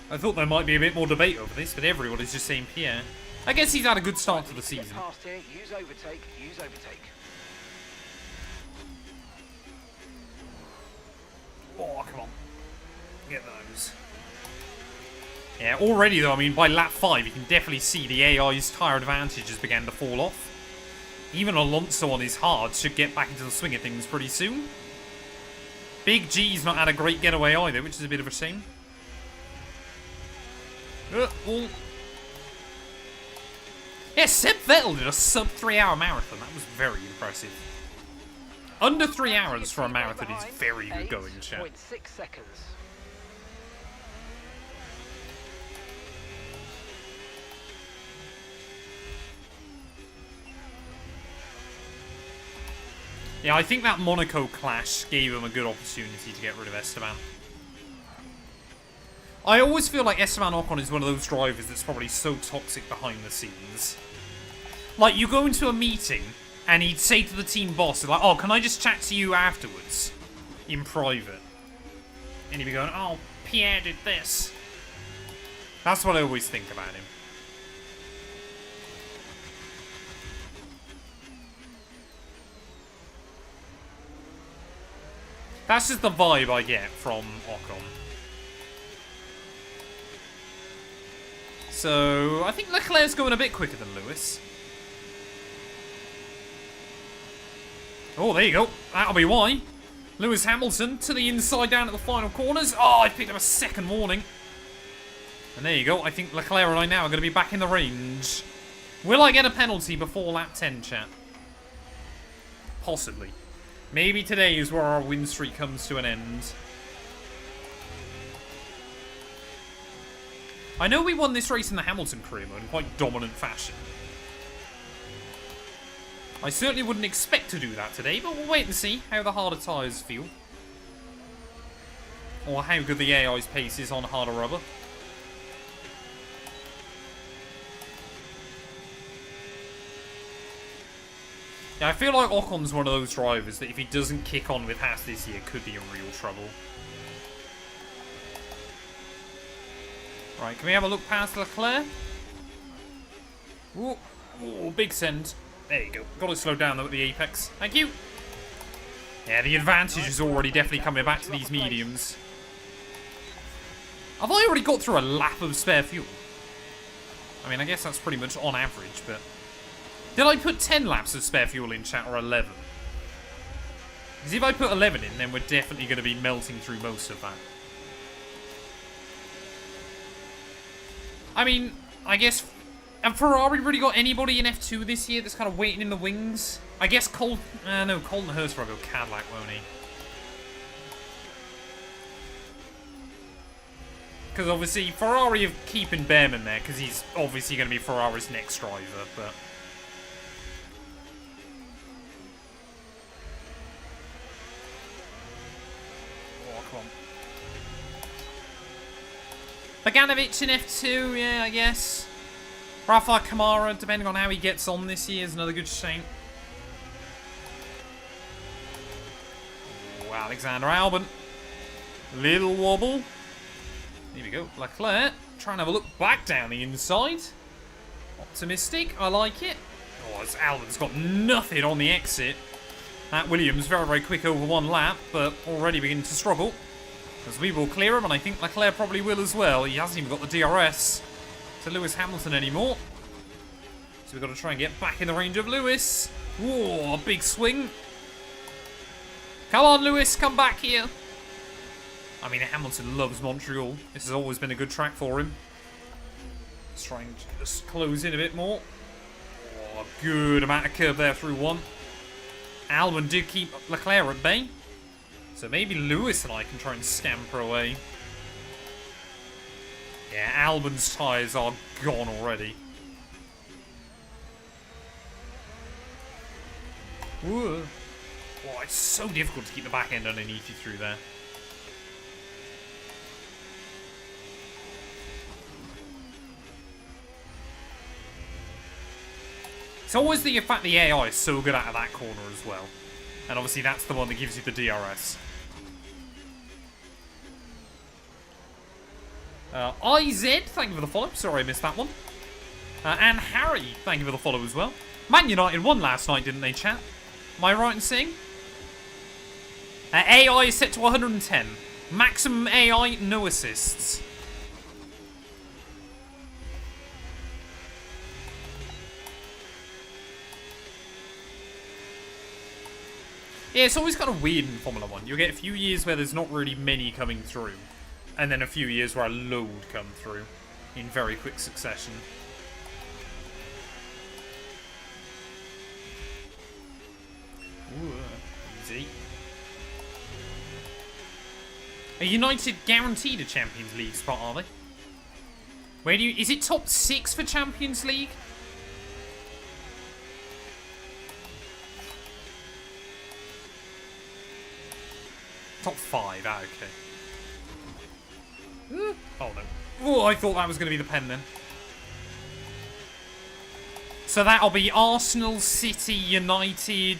I thought there might be a bit more debate over this, but everybody's just saying Pierre. I guess he's had a good start to the season. Get past here, use overtake, use overtake. Oh, come on. Get those. Yeah, already though, I mean, by lap 5, you can definitely see the AI's tyre advantage has began to fall off. Even Alonso on his hard should get back into the swing of things pretty soon. Big G's not had a great getaway either, which is a bit of a shame. Oh. Yeah, Seb Vettel did a sub 3 hour marathon. That was very impressive. Under 3 hours for a marathon is very good going, chat. 8.6 seconds. Yeah, I think that Monaco clash gave him a good opportunity to get rid of Esteban. I always feel like Esteban Ocon is one of those drivers that's probably so toxic behind the scenes. Like, you go into a meeting, and he'd say to the team boss, like, oh, can I just chat to you afterwards? In private. And he'd be going, oh, Pierre did this. That's what I always think about him. That's just the vibe I get from Ocon. So, I think Leclerc's going a bit quicker than Lewis. Oh, there you go. That'll be why. Lewis Hamilton to the inside down at the final corners. Oh, I picked up a second warning. And there you go. I think Leclerc and I now are going to be back in the range. Will I get a penalty before lap 10, chat? Possibly. Maybe today is where our win streak comes to an end. I know we won this race in the Hamilton career mode in quite dominant fashion. I certainly wouldn't expect to do that today, but we'll wait and see how the harder tyres feel. Or how good the AI's pace is on harder rubber. Yeah, I feel like Ocon's one of those drivers that if he doesn't kick on with Haas this year, could be in real trouble. Right, can we have a look past Leclerc? Ooh, ooh, big send. There you go. Got to slow down though at the apex. Thank you. Yeah, the advantage is already definitely coming back to these mediums. Have I already got through a lap of spare fuel? I mean, I guess that's pretty much on average, but... Did I put 10 laps of spare fuel in, chat, or 11? Because if I put 11 in, then we're definitely going to be melting through most of that. I mean, I guess Have Ferrari really got anybody in F2 this year that's kind of waiting in the wings? I guess Colton Hurst will go Cadillac, won't he? Because obviously Ferrari are keeping Behrman there because he's obviously going to be Ferrari's next driver, but... Oh, come on. Bogdanovic in F2, yeah, I guess. Rafael Kamara, depending on how he gets on this year, is another good shame. Oh, Alexander Albon. Little wobble. Here we go. Leclerc. Trying to have a look back down the inside. Optimistic. I like it. Oh, Albon's got nothing on the exit. That Williams very, very quick over one lap, but already beginning to struggle. As we will clear him, and I think Leclerc probably will as well. He hasn't even got the DRS to Lewis Hamilton anymore. So we've got to try and get back in the range of Lewis. Whoa, a big swing. Come on, Lewis, come back here. I mean, Hamilton loves Montreal. This has always been a good track for him. Let's try and just close in a bit more. Oh, a good amount of curve there through one. Albon did keep Leclerc at bay. So maybe Lewis and I can try and scamper away. Yeah, Albon's tyres are gone already. Whoa. Oh, it's so difficult to keep the back end underneath you through there. It's always the fact the AI is so good out of that corner as well. And obviously that's the one that gives you the DRS. IZ, thank you for the follow. Sorry I missed that one. And Harry, thank you for the follow as well. Man United won last night, didn't they, chat? Am I right in saying? AI is set to 110. Maximum AI, no assists. Yeah, it's always kind of weird in Formula 1. You'll get a few years where there's not really many coming through. And then a few years where a load come through in very quick succession. Ooh, easy. Are United guaranteed a Champions League spot, are they? Where do you... Is it top 6 for Champions League? Top 5, okay. Oh no. Oh, I thought that was going to be the pen then. So that'll be Arsenal, City, United.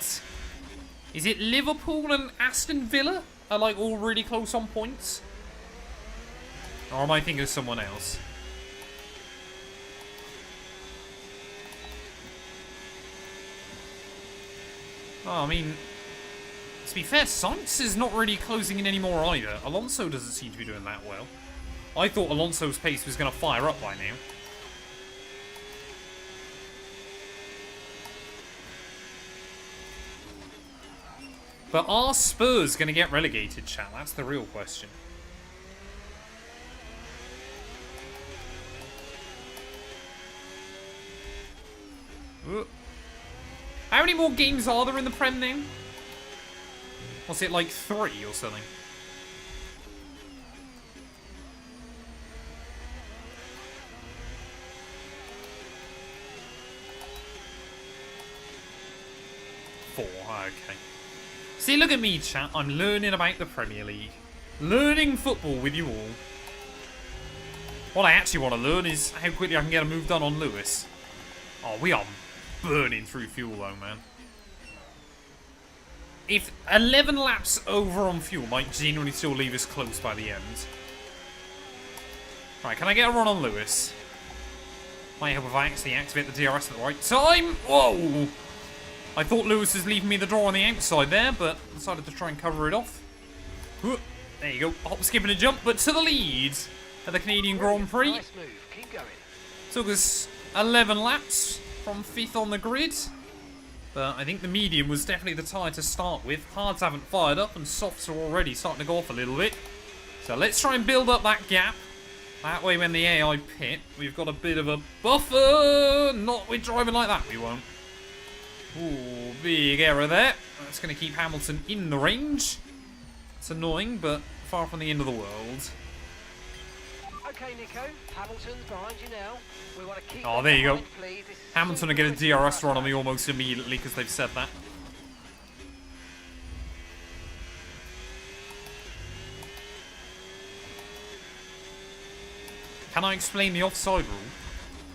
Is it Liverpool and Aston Villa are like all really close on points? Or am I thinking of someone else? Oh, I mean, to be fair, Sainz is not really closing in anymore either. Alonso doesn't seem to be doing that well. I thought Alonso's pace was going to fire up by now. But are Spurs going to get relegated, chat? That's the real question. Ooh. How many more games are there in the Prem now? Was it like 3 or something? Okay. See, look at me, chat. I'm learning about the Premier League. Learning football with you all. What I actually want to learn is how quickly I can get a move done on Lewis. Oh, we are burning through fuel though, man. If 11 laps over on fuel might genuinely still leave us close by the end. Right, can I get a run on Lewis? Might help if I actually activate the DRS at the right time. Whoa! I thought Lewis was leaving me the door on the outside there, but decided to try and cover it off. There you go. Hop, skip and a jump, but to the lead at the Canadian Grand Prix. Nice move. Keep going. Took us 11 laps from 5th on the grid. But I think the medium was definitely the tyre to start with. Hards haven't fired up and softs are already starting to go off a little bit. So let's try and build up that gap. That way when the AI pit, we've got a bit of a buffer. Not with driving like that, we won't. Ooh, big error there. That's going to keep Hamilton in the range. It's annoying, but far from the end of the world. Okay, Nico. Hamilton's behind you now. We want to keep Oh, there you go. behind, please. This is Hamilton will super get a critical DRS run on right me almost immediately because they've said that. Can I explain the offside rule?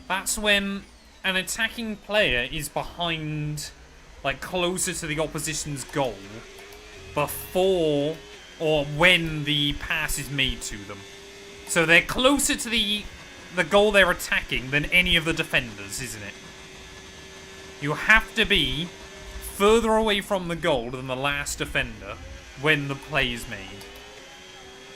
That's when an attacking player is behind, like, closer to the opposition's goal before or when the pass is made to them. So they're closer to the goal they're attacking than any of the defenders, isn't it? You have to be further away from the goal than the last defender when the play is made.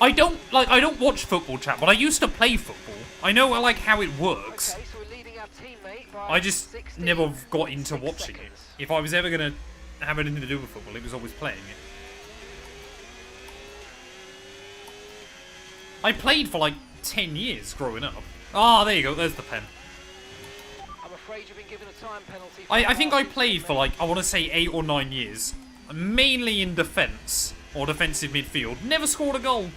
I don't watch football, chat, but I used to play football. I know how it works. Okay, so we're leading our teammate by I just 16 never got into 6 watching it. seconds. If I was ever going to have anything to do with football, it was always playing it. I played for like 10 years growing up. Ah, there you go, there's the pen. I'm afraid you've been given a time penalty. I think I played for like, I want to say 8 or 9 years. Mainly in defence, or defensive midfield. Never scored a goal.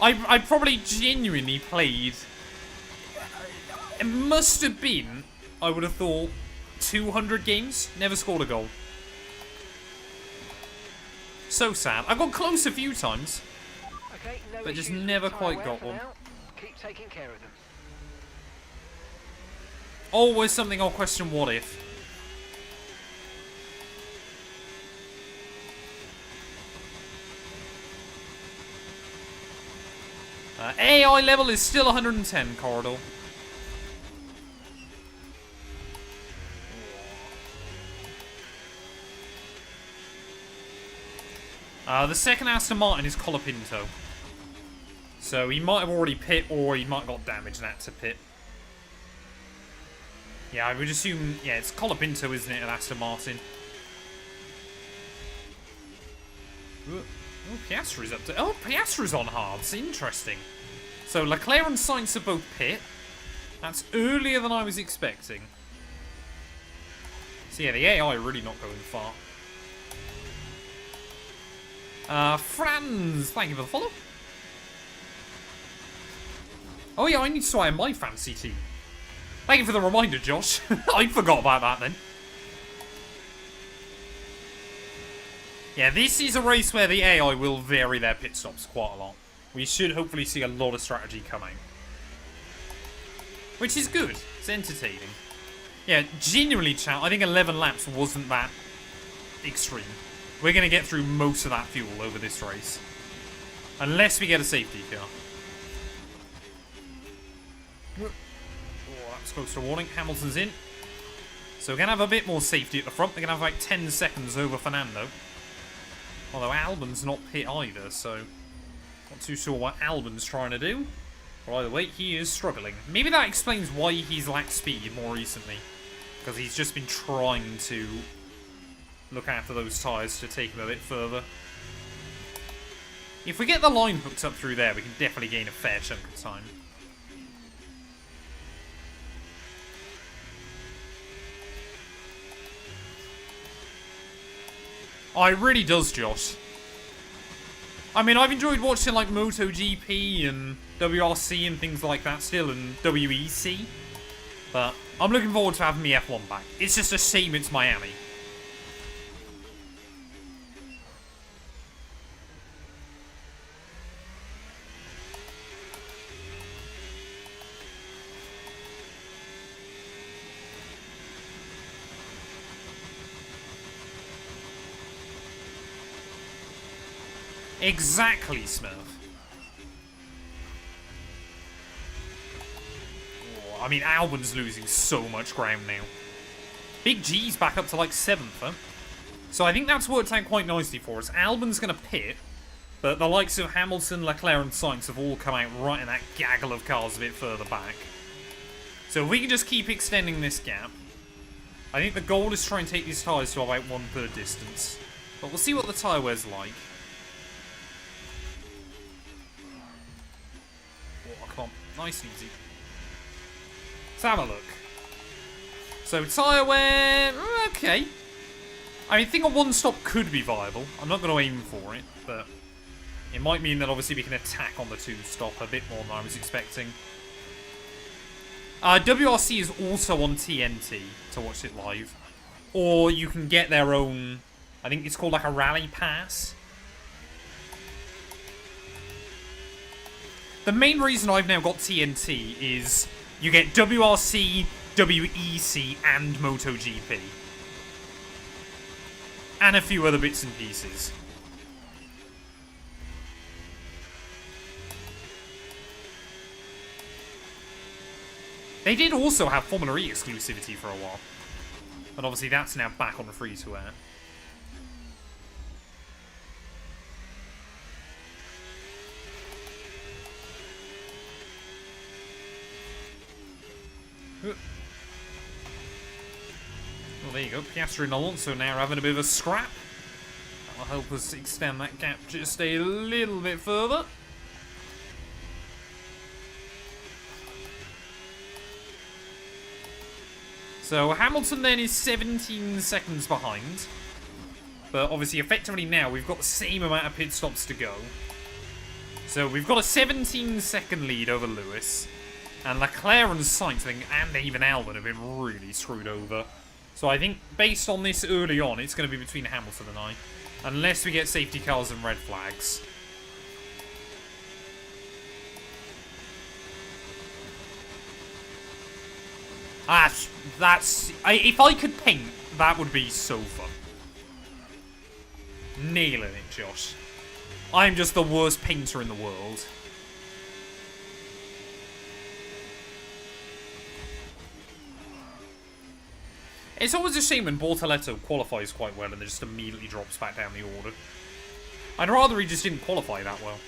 I probably genuinely played... It must have been, I would have thought, 200 games. Never scored a goal. So sad. I got close a few times. Okay, no But just issues with never the quite tyre got wear one. for now. Keep taking care of them. Always something I'll question what if. AI level is still 110, Corridor. The second Aston Martin is Colapinto. So he might have already pit, or he might have got damaged and had to pit. Yeah, I would assume, yeah, it's Colapinto, isn't it, at Aston Martin? Oh, Piastri's up to... Oh, Piastri's on hards. Interesting. So Leclerc and Sainz are both pit. That's earlier than I was expecting. So yeah, the AI are really not going far. Franz, thank you for the follow. Oh yeah, I need to swire my fancy team. Thank you for the reminder, Josh. I forgot about that then. Yeah, this is a race where the AI will vary their pit stops quite a lot. We should hopefully see a lot of strategy coming. Which is good. It's entertaining. Yeah, genuinely, chat, I think 11 laps wasn't that extreme. We're going to get through most of that fuel over this race. Unless we get a safety car. Oh, that's close to a warning. Hamilton's in. So we're going to have a bit more safety at the front. We're going to have like 10 seconds over Fernando. Although Albon's not pit either, so not too sure what Albon's trying to do. But either way, he is struggling. Maybe that explains why he's lacked speed more recently. Because he's just been trying to look after those tyres to take him a bit further. If we get the line hooked up through there, we can definitely gain a fair chunk of time. Oh, it really does, Josh. I mean, I've enjoyed watching like MotoGP and WRC and things like that still, and WEC. But I'm looking forward to having me F1 back. It's just a shame it's Miami. Exactly, Smurf. Oh, I mean, Albon's losing so much ground now. Big G's back up to like 7th, huh? So I think that's worked out quite nicely for us. Albon's going to pit, but the likes of Hamilton, Leclerc and Sainz have all come out right in that gaggle of cars a bit further back. So if we can just keep extending this gap, I think the goal is to try and take these tyres to about 1/3 distance. But we'll see what the tyre wear's like. Nice and easy. Let's have a look. So, tyre wear, okay. I think a one-stop could be viable. I'm not going to aim for it, but it might mean that obviously we can attack on the two-stop a bit more than I was expecting. WRC is also on TNT to watch it live. Or you can get their own, I think it's called like a rally pass. The main reason I've now got TNT is you get WRC, WEC, and MotoGP. And a few other bits and pieces. They did also have Formula E exclusivity for a while. But obviously that's now back on the free-to-air. Well, there you go. Piastri and Alonso now having a bit of a scrap. That'll help us extend that gap just a little bit further. So Hamilton then is 17 seconds behind. But obviously effectively now we've got the same amount of pit stops to go. So we've got a 17-second lead over Lewis. And Leclerc and Sainz, and even Albon have been really screwed over. So I think based on this early on, it's going to be between Hamilton and I. Unless we get safety cars and red flags. If I could paint, that would be so fun. Nailing it, Josh. I'm just the worst painter in the world. It's always a shame when Bortoletto qualifies quite well and then just immediately drops back down the order. I'd rather he just didn't qualify that well.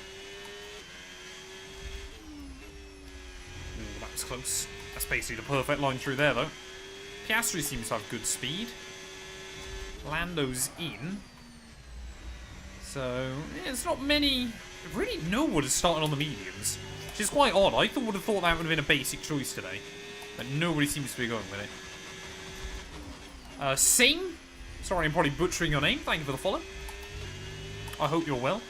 Ooh, that was close. That's basically the perfect line through there, though. Piastri seems to have good speed. Lando's in. So, yeah, it's not many... Really, no one is starting on the mediums. Which is quite odd. I would have thought that would have been a basic choice today. But nobody seems to be going with it. Sing? Sorry, I'm probably butchering your name. Thank you for the follow. I hope you're well.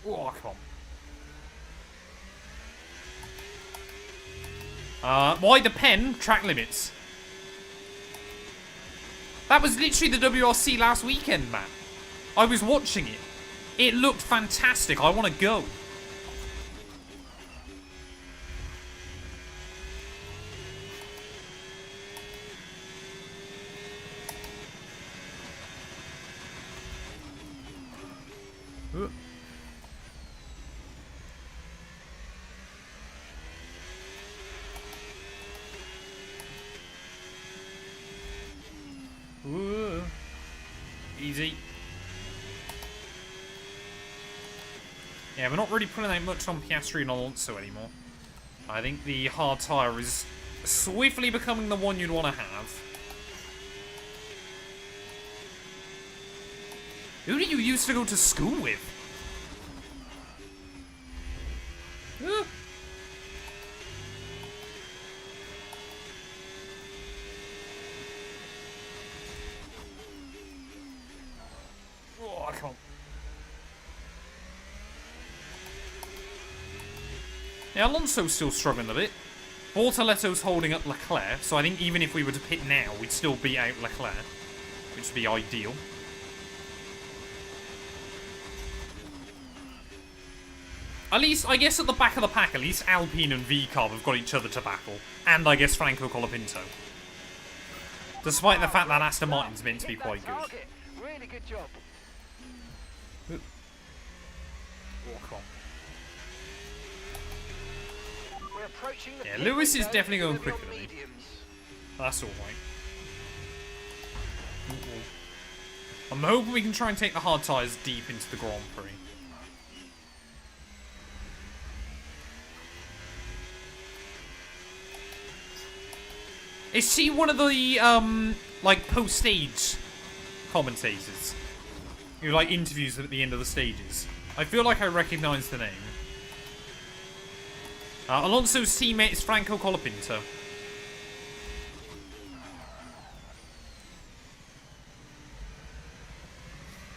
Oh, come on. Why the pen? Track limits. That was literally the WRC last weekend, man. I was watching it. It looked fantastic. I want to go. Ooh. Easy. Yeah, we're not really putting out much on Piastri and Alonso anymore. I think the hard tyre is swiftly becoming the one you'd want to have. Who do you used to go to school with? Oh, I can't. Yeah, Alonso's still struggling a bit. Bortoletto's holding up Leclerc, so I think even if we were to pit now, we'd still beat out Leclerc, which would be ideal. At least, I guess at the back of the pack, at least Alpine and VCarb have got each other to battle. And I guess Franco Colapinto. Despite the fact that Aston Martin's meant to be quite good. Really good job. Oh, come on. We're approaching the Yeah, pit Lewis is window. definitely going Deliver quicker on than me. mediums. That's alright. I'm hoping we can try and take the hard tyres deep into the Grand Prix. Is she one of the, like, post-stage commentators? who like interviews them at the end of the stages. I feel like I recognise the name. Alonso's teammate is Franco Colapinto.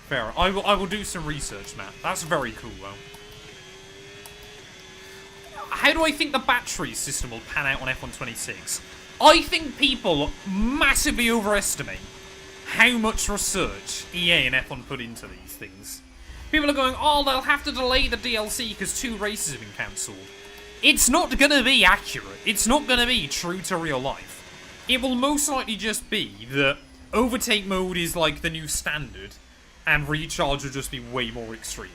Fair. I will do some research, Matt. That's very cool, though. How do I think the battery system will pan out on F126? I think people massively overestimate how much research EA and F1 put into these things. People are going, oh, they'll have to delay the DLC because 2 races have been cancelled. It's not going to be accurate. It's not going to be true to real life. It will most likely just be that overtake mode is like the new standard and recharge will just be way more extreme.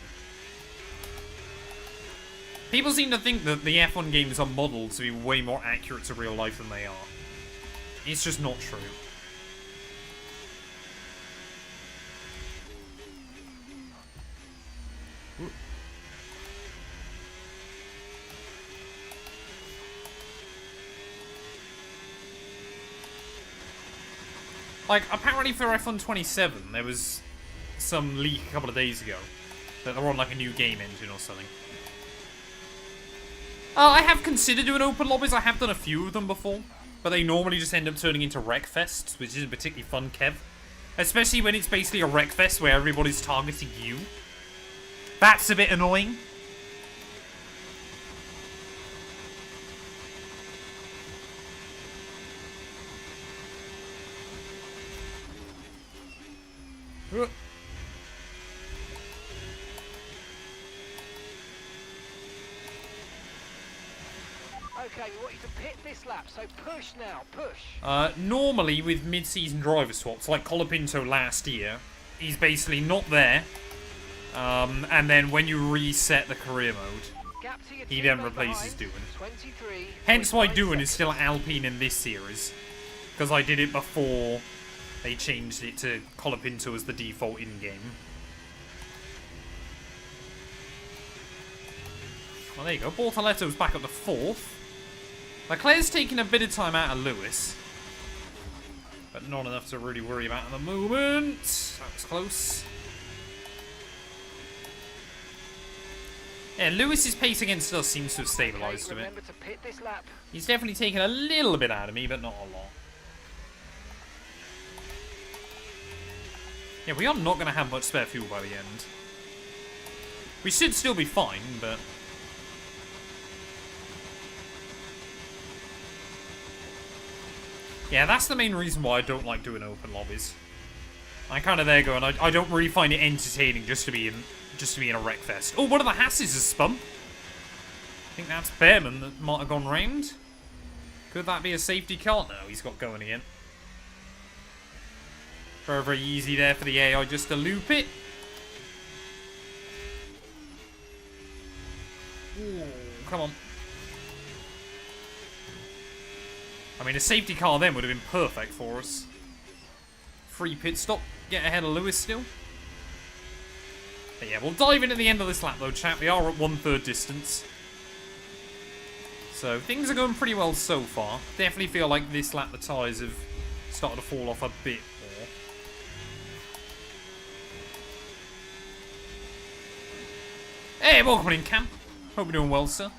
People seem to think that the F1 games are modelled to be way more accurate to real life than they are. It's just not true. Like, apparently for F1 27, there was some leak a couple of days ago that they're on like a new game engine or something. I have considered doing open lobbies. I have done a few of them before, but they normally just end up turning into wreckfests, which isn't particularly fun, Kev. Especially when it's basically a wreckfest where everybody's targeting you. That's a bit annoying. Okay, we want you to pit this lap, so push now, push. Normally with mid-season driver swaps, like Colapinto last year, he's basically not there. And then when you reset the career mode, he then replaces Doohan. Hence why Doohan is still Alpine in this series. Because I did it before they changed it to Colapinto as the default in-game. Well, there you go. Bortoletto's back up to 4th. Leclerc's taking a bit of time out of Lewis. But not enough to really worry about at the moment. That was close. Yeah, Lewis's pace against us seems to have stabilised a bit. He's definitely taken a little bit out of me, but not a lot. Yeah, we are not going to have much spare fuel by the end. We should still be fine, but... yeah, that's the main reason why I don't like doing open lobbies. I'm kind of there going, I don't really find it entertaining just to be in a wreckfest. Oh, one of the Hasses has spun. I think that's Behrman that might have gone round. Could that be a safety car? No, he's got going again. Very, very easy there for the AI just to loop it. Ooh, come on. I mean, a safety car then would have been perfect for us. Free pit stop. Get ahead of Lewis still. But yeah, we'll dive in at the end of this lap though, chat. We are at 1/3 distance. So, things are going pretty well so far. Definitely feel like this lap the tyres have started to fall off a bit more. Hey, welcome in, Cam. Hope you're doing well, sir.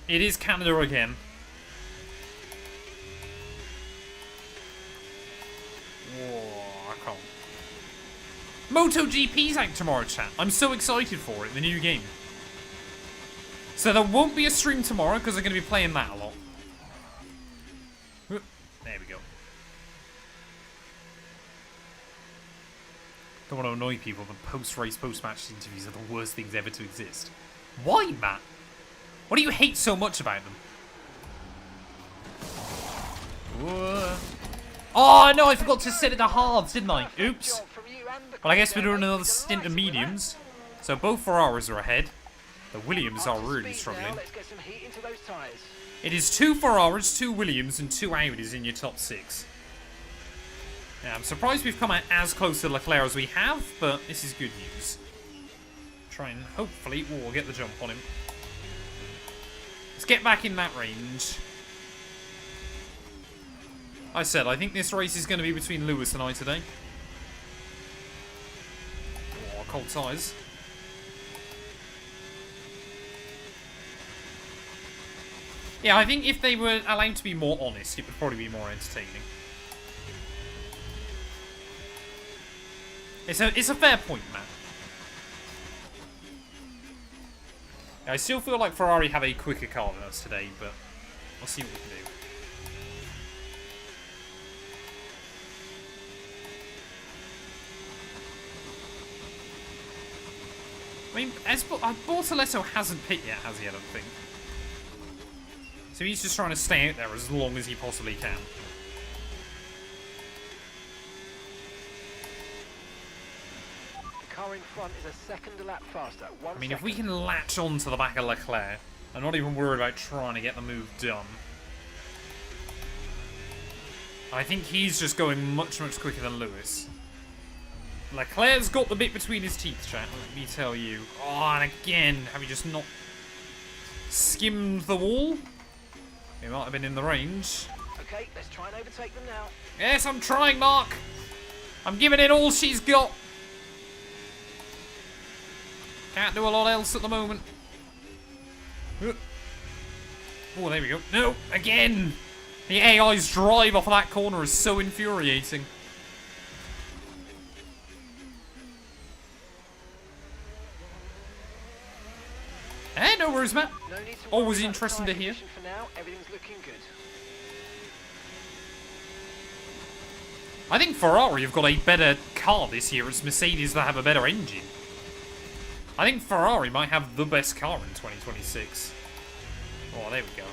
It is Canada again. Whoa, I can't. MotoGP's out tomorrow, chat. I'm so excited for it, the new game. So there won't be a stream tomorrow because I'm going to be playing that a lot. There we go. Don't want to annoy people, but post-race, post-match interviews are the worst things ever to exist. Why, Matt? What do you hate so much about them? Whoa. Oh, no, I forgot to set it to hards, didn't I? Oops. Well, I guess we're doing another stint of mediums. So both Ferraris are ahead. The Williams are really struggling. It is 2 Ferraris, 2 Williams, and 2 Audis in your top 6. Yeah, I'm surprised we've come out as close to Leclerc as we have, but this is good news. Try and hopefully, we'll get the jump on him. Let's get back in that range. I said, I think this race is going to be between Lewis and I today. got cold tyres. Yeah, I think if they were allowed to be more honest, it would probably be more entertaining. It's a fair point, man. I still feel like Ferrari have a quicker car than us today, but we'll see what we can do. I mean, Bortoleto hasn't pit yet, has he, I don't think. So he's just trying to stay out there as long as he possibly can. The car in front is a second a lap faster. I mean, if we can latch on to the back of Leclerc, I'm not even worried about trying to get the move done. I think he's just going much, much quicker than Lewis. Leclerc's got the bit between his teeth, chat, let me tell you. Oh, and again, have you just not skimmed the wall? He might have been in the range. Okay, let's try and overtake them now. Yes, I'm trying, Mark. I'm giving it all she's got. Can't do a lot else at the moment. Oh, there we go. No, again. The AI's drive off of that corner is so infuriating. No worries, Matt. No need to Always worry about interesting the to hear. tyre condition for now. Everything's looking good. I think Ferrari have got a better car this year. It's Mercedes that have a better engine. I think Ferrari might have the best car in 2026. Oh, there we go.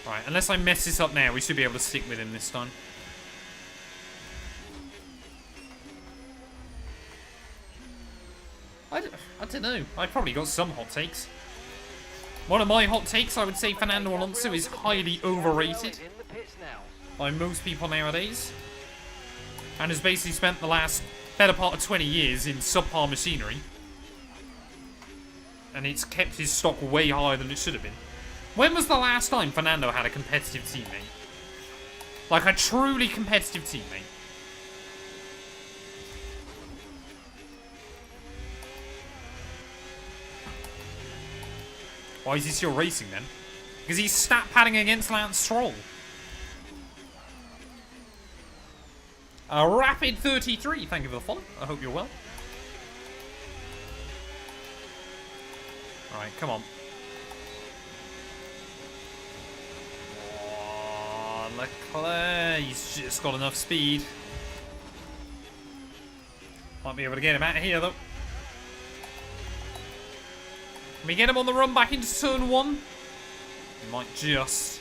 Right, unless I mess this up now, we should be able to stick with him this time. I don't know. I probably got some hot takes. One of my hot takes, I would say Fernando Alonso is highly overrated In the pits now. by most people nowadays. And has basically spent the last better part of 20 years in subpar machinery. And it's kept his stock way higher than it should have been. When was the last time Fernando had a competitive teammate? Like a truly competitive teammate. Why is he still racing then? Because he's stat padding against Lance Stroll. A rapid 33, thank you for the follow. I hope you're well. Alright, come on. Oh, Leclerc, he's just got enough speed. Might be able to get him out of here though. Can we get him on the run back into turn 1? We might just.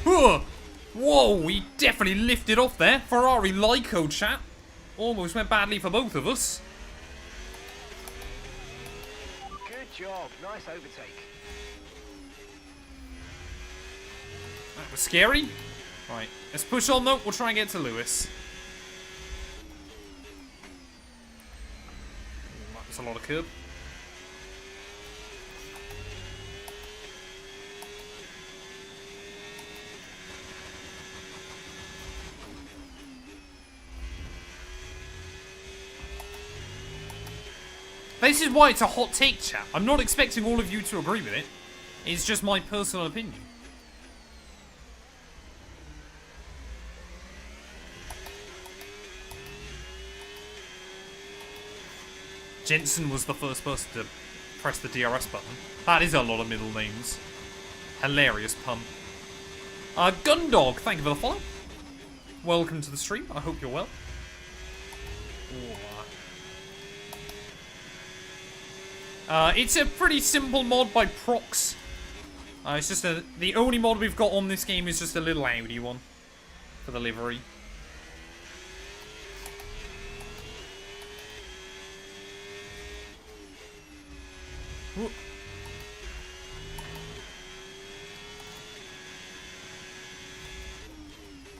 Whoa, he definitely lifted off there. Ferrari Lyco, chat. Almost went badly for both of us. Good job. Nice overtake. That was scary. Right, let's push on though. We'll try and get to Lewis. That was a lot of curb. This is why it's a hot take, chat. I'm not expecting all of you to agree with it. It's just my personal opinion. Jensen was the first person to press the DRS button. That is a lot of middle names. Hilarious pun. Gundog, thank you for the follow. Welcome to the stream. I hope you're well. It's a pretty simple mod by Prox. It's just the only mod we've got on this game is just a little Audi one for the livery. Whoop.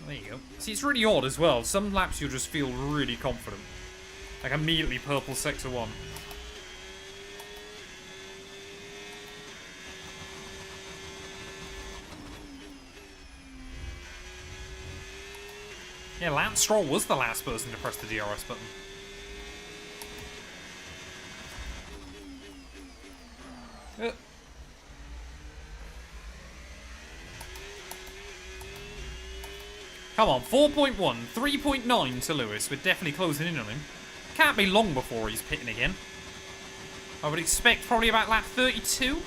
There you go. See, it's really odd as well. Some laps you'll just feel really confident. Like immediately purple sector 1. Yeah, Lance Stroll was the last person to press the DRS button. Come on, 4.1, 3.9 to Lewis. We're definitely closing in on him. Can't be long before he's pitting again. I would expect probably about lap 32.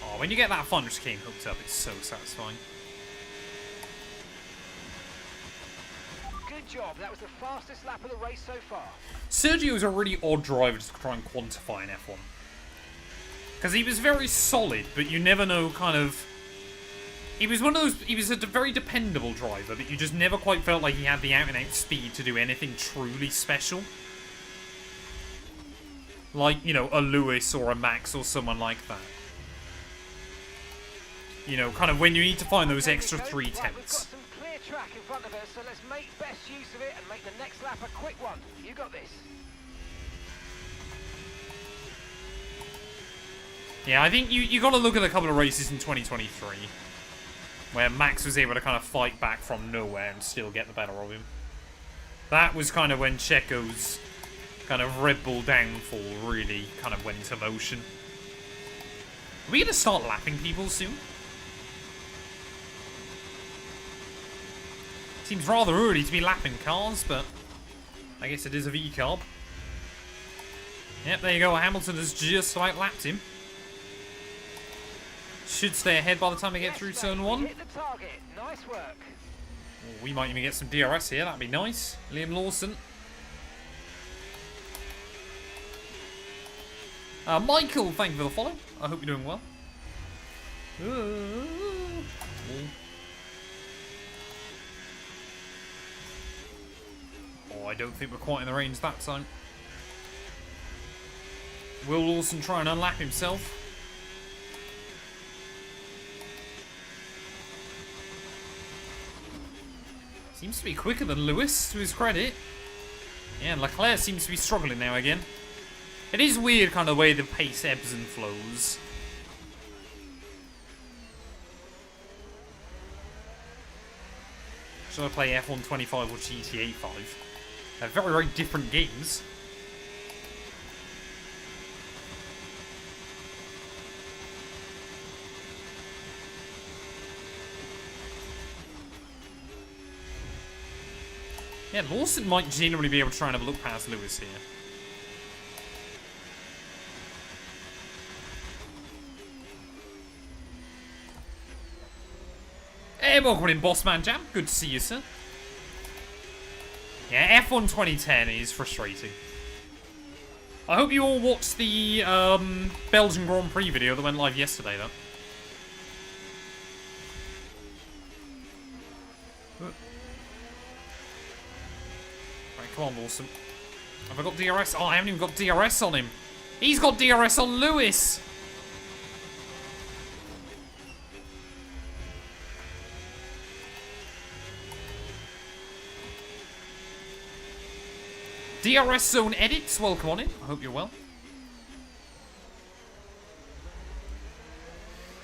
Oh, when you get that Thunder King hooked up, it's so satisfying. Good job. That was the fastest lap of the race so far. Sergio's a really odd driver to try and quantify in F1. Because he was very solid, but you never know kind of... He was one of those... He was a very dependable driver, but you just never quite felt like he had the out-and-out speed to do anything truly special. Like, you know, a Lewis or a Max or someone like that. You know, kind of when you need to find those extra 3 tenths. Right, we've got some clear track in front of us, so let's make best use of it and make the next lap a quick one. You got this. Yeah, I think you got to look at a couple of races in 2023 where Max was able to kind of fight back from nowhere and still get the better of him. That was kind of when Checo's kind of Red Bull downfall really kind of went into motion. Are we going to start lapping people soon? Seems rather early to be lapping cars, but I guess it is a V-carb. Yep, there you go. Hamilton has just about lapped him. Should stay ahead by the time we get through turn 1. Hit the target. Nice work. Oh, we might even get some DRS here. That'd be nice. Liam Lawson. Michael, thank you for the follow. I hope you're doing well. Oh, I don't think we're quite in the range that time. Will Lawson try and unlap himself? Seems to be quicker than Lewis, to his credit. Yeah, and Leclerc seems to be struggling now again. It is weird kind of the way the pace ebbs and flows. Should I play F1 25 or GTA 5? They're very, very different games. Yeah, Lawson might genuinely be able to try and have a look past Lewis here. Hey, welcome in, Bossman Jam. Good to see you, sir. Yeah, F1 2010 is frustrating. I hope you all watched the Belgian Grand Prix video that went live yesterday, though. Come on, Lawson. Have I got DRS? Oh, I haven't even got DRS on him. He's got DRS on Lewis. DRS Zone Edits, welcome on in. I hope you're well.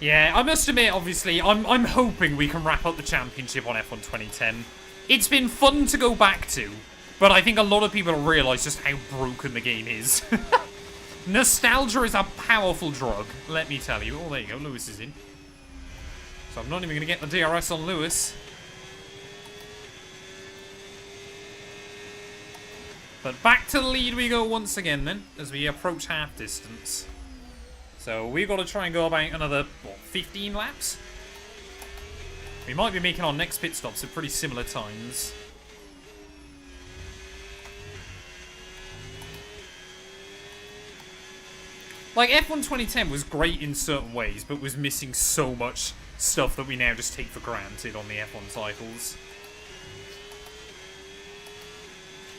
Yeah, I must admit, obviously, I'm hoping we can wrap up the championship on F1 2010. It's been fun to go back to. But I think a lot of people realise just how broken the game is. Nostalgia is a powerful drug, let me tell you. Oh, there you go, Lewis is in. So I'm not even going to get the DRS on Lewis. But back to the lead we go once again then, as we approach half distance. So we've got to try and go about another, what, 15 laps? We might be making our next pit stops at pretty similar times. Like, F1 2010 was great in certain ways, but was missing so much stuff that we now just take for granted on the F1 titles.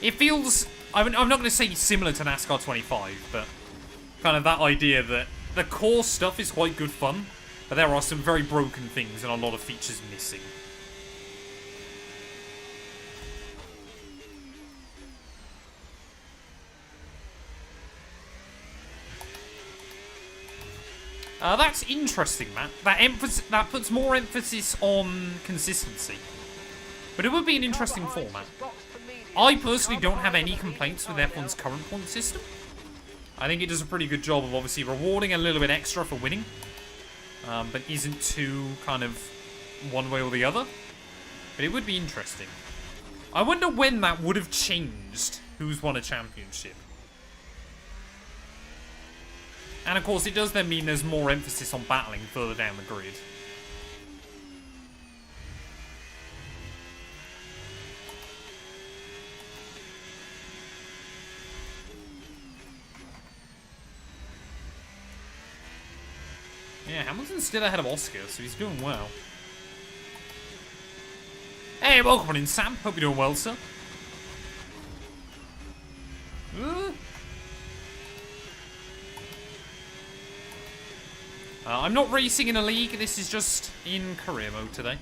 It feels... I'm not going to say similar to NASCAR 25, but kind of that idea that the core stuff is quite good fun, but there are some very broken things and a lot of features missing. That's interesting, Matt. That puts more emphasis on consistency. But it would be an interesting format. I personally don't have any complaints with F1's current point system. I think it does a pretty good job of obviously rewarding a little bit extra for winning, but isn't too kind of one way or the other. But it would be interesting. I wonder when that would have changed who's won a championship. And of course, it does then mean there's more emphasis on battling further down the grid. Yeah, Hamilton's still ahead of Oscar, so he's doing well. Hey, welcome in, Sam. Hope you're doing well, sir. I'm not racing in a league. This is just in career mode today.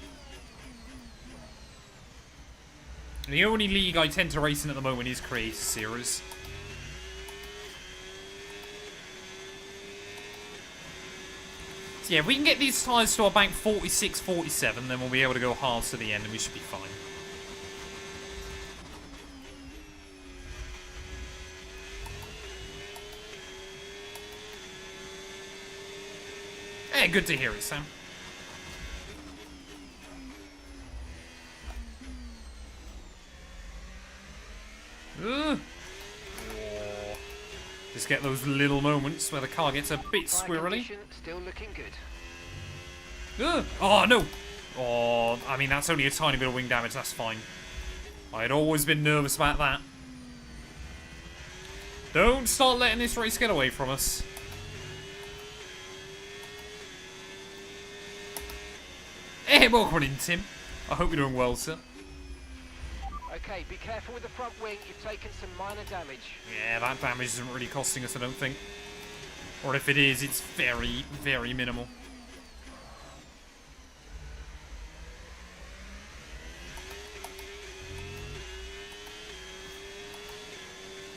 The only league I tend to race in at the moment is Creator Series. So yeah, if we can get these tyres to about 46, 47, then we'll be able to go hard to the end and we should be fine. Hey, good to hear it, Sam. Oh. Just get those little moments where the car gets a bit squirrely. Still looking good. Oh, no. Oh, I mean, that's only a tiny bit of wing damage. That's fine. I had always been nervous about that. Don't start letting this race get away from us. Hey, welcome in, Tim. I hope you're doing well, sir. Okay, be careful with the front wing. You've taken some minor damage. Yeah, that damage isn't really costing us, I don't think. Or if it is, it's very, very minimal.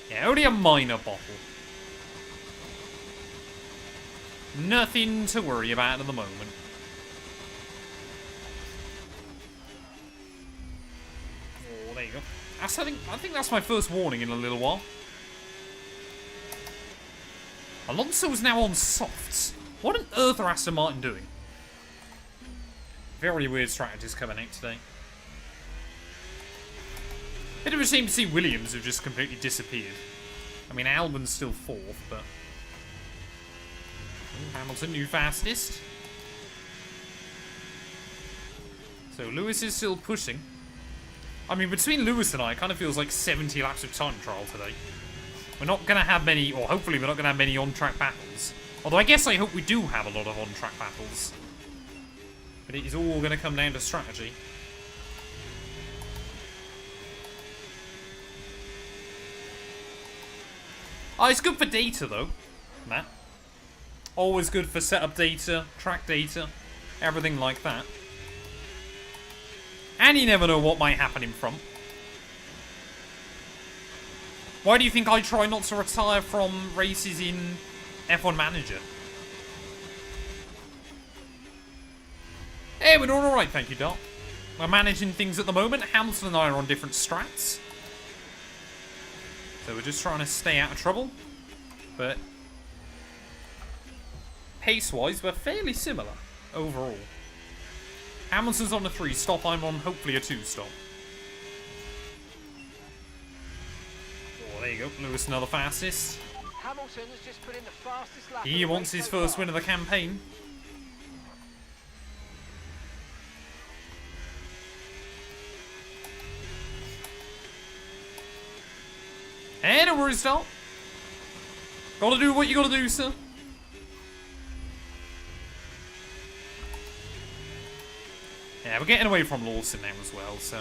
Yeah, only a minor bottle. Nothing to worry about at the moment. Oh, there you go. I think that's my first warning in a little while. Alonso's now on softs. What on earth are Aston Martin doing? Very weird strategies coming out today. Bit of a shame to see Williams have just completely disappeared. I mean, Albon's still fourth, but... Oh, Hamilton, new fastest. So Lewis is still pushing. I mean, between Lewis and I, it kind of feels like 70 laps of time trial today. We're not going to have many, or hopefully we're not going to have many on-track battles. Although I guess I hope we do have a lot of on-track battles. But it is all going to come down to strategy. Oh, it's good for data, though, Matt. Always good for setup data, track data, everything like that. And you never know what might happen in front. Why do you think I try not to retire from races in F1 Manager? Hey, we're doing alright, thank you, Dart. We're managing things at the moment. Hamilton and I are on different strats. So we're just trying to stay out of trouble. But pace-wise, we're fairly similar overall. Hamilton's on a 3-stop, I'm on hopefully a 2-stop. Oh, there you go. Lewis another fastest. Hamilton has just put in the fastest lap. He wants his first win of the campaign. Hey, no worries, Dalt. Gotta do what you gotta do, sir. Yeah, we're getting away from Lawson now as well, so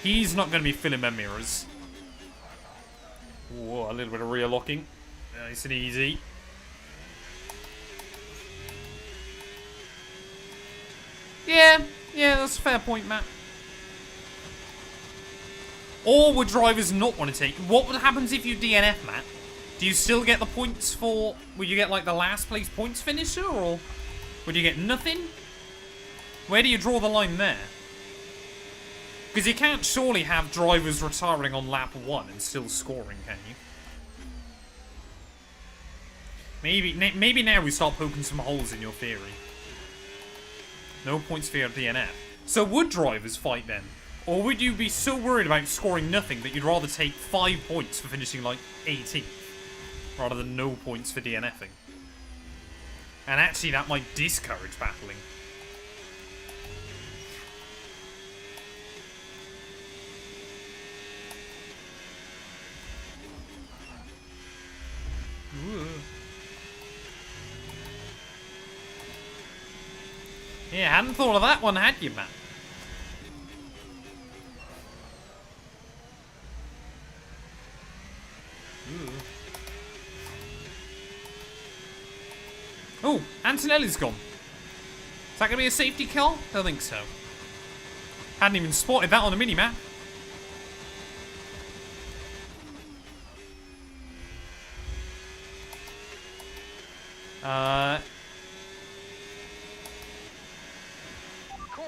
he's not going to be filling my mirrors. Whoa, a little bit of rear locking. Nice and easy. Yeah, that's a fair point, Matt. Or would drivers not want to take... What would happen if you DNF, Matt? Do you still get the points for... Would you get, like, the last place points finisher, or would you get nothing? Where do you draw the line there? Because you can't surely have drivers retiring on lap 1 and still scoring, can you? Maybe now we start poking some holes in your theory. No points for your DNF. So would drivers fight then? Or would you be so worried about scoring nothing that you'd rather take 5 points for finishing like 18th? Rather than no points for DNFing? And actually that might discourage battling. Ooh. Yeah, hadn't thought of that one, had you, Matt? Ooh. Oh, Antonelli's gone. Is that going to be a safety car? Don't think so. Hadn't even spotted that on the mini-map.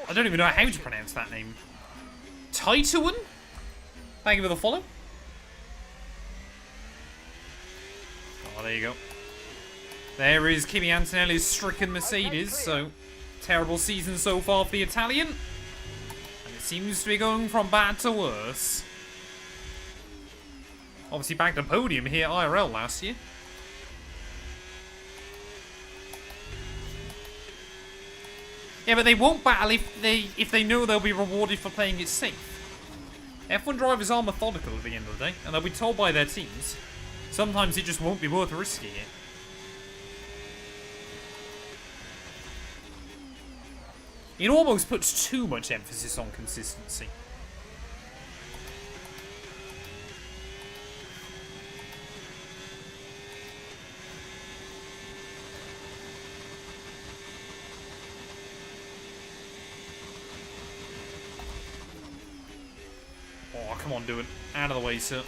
I don't even know how to pronounce that name. Taituan? Thank you for the follow. Oh, there you go. There is Kimi Antonelli's stricken Mercedes, so terrible season so far for the Italian. And it seems to be going from bad to worse. Obviously back to podium here IRL last year. Yeah, but they won't battle if they know they'll be rewarded for playing it safe. F1 drivers are methodical at the end of the day, and they'll be told by their teams. Sometimes it just won't be worth risking it. It almost puts too much emphasis on consistency. Oh, come on, do it. Out of the way, sir.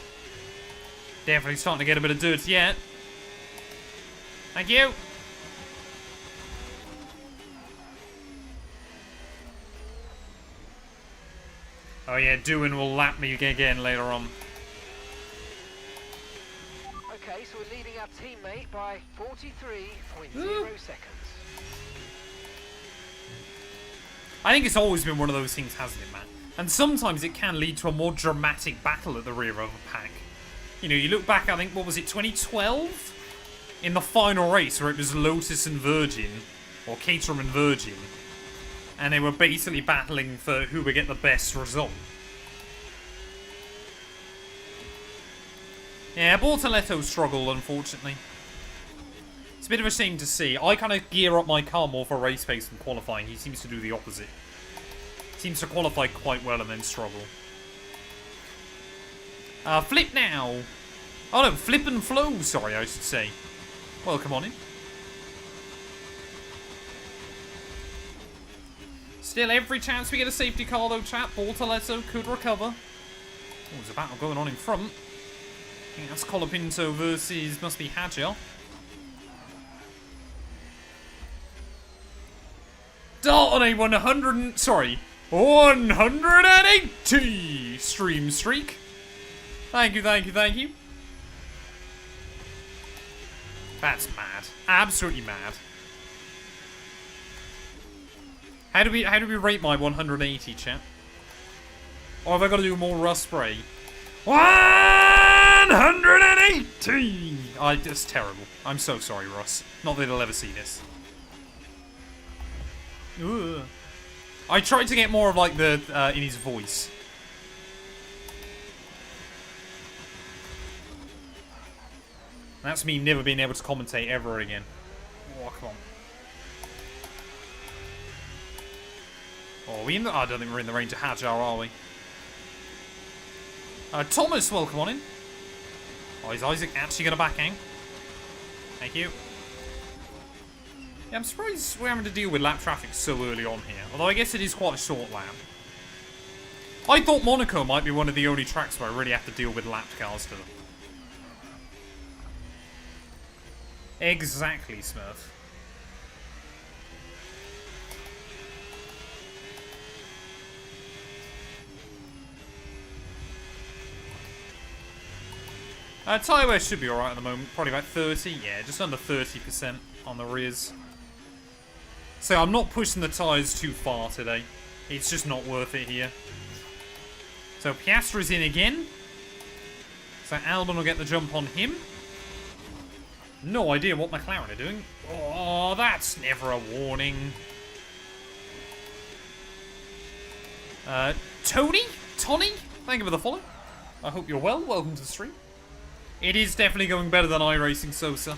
Definitely starting to get a bit of dirt yet. Thank you. Oh yeah, Doohan will lap me again later on. Okay, so we're leading our teammate by 43.0 seconds. I think it's always been one of those things, hasn't it, Matt? And sometimes it can lead to a more dramatic battle at the rear of a pack. You know, you look back, I think, what was it, 2012? In the final race where it was Lotus and Virgin, or Caterham and Virgin. And they were basically battling for who would get the best result. Yeah, Bortoletto struggled, unfortunately. It's a bit of a shame to see. I kind of gear up my car more for race pace than qualifying. He seems to do the opposite. Seems to qualify quite well and then struggle. Flip now. Oh no, flip and flow, sorry, I should say. Welcome on in. Still every chance we get a safety car though, chat. Bortoletto could recover. Oh, there's a battle going on in front. I think that's Colapinto versus, must be Hadjar. Dart on a 180 stream streak. Thank you, thank you, thank you. That's mad. Absolutely mad. How do we rate my 180, chat? Or have I got to do more rust spray? 180! That's terrible. I'm so sorry, Ross. Not that he'll ever see this. Ugh. I tried to get more of like the in his voice. That's me never being able to commentate ever again. Oh, come on. Oh, are we in the... I don't think we're in the range of Hadjar, are we? Thomas, welcome on in. Oh, is Isaac actually going to back out? Thank you. Yeah, I'm surprised we're having to deal with lap traffic so early on here. Although I guess it is quite a short lap. I thought Monaco might be one of the only tracks where I really have to deal with lapped cars to them. Exactly, Smurf. Tyre wear should be alright at the moment. Probably about 30. Yeah, just under 30% on the rears. So I'm not pushing the tyres too far today. It's just not worth it here. So Piastri's in again. So Albon will get the jump on him. No idea what McLaren are doing. Oh, that's never a warning. Tony? Thank you for the follow. I hope you're well. Welcome to the stream. It is definitely going better than iRacing Sosa.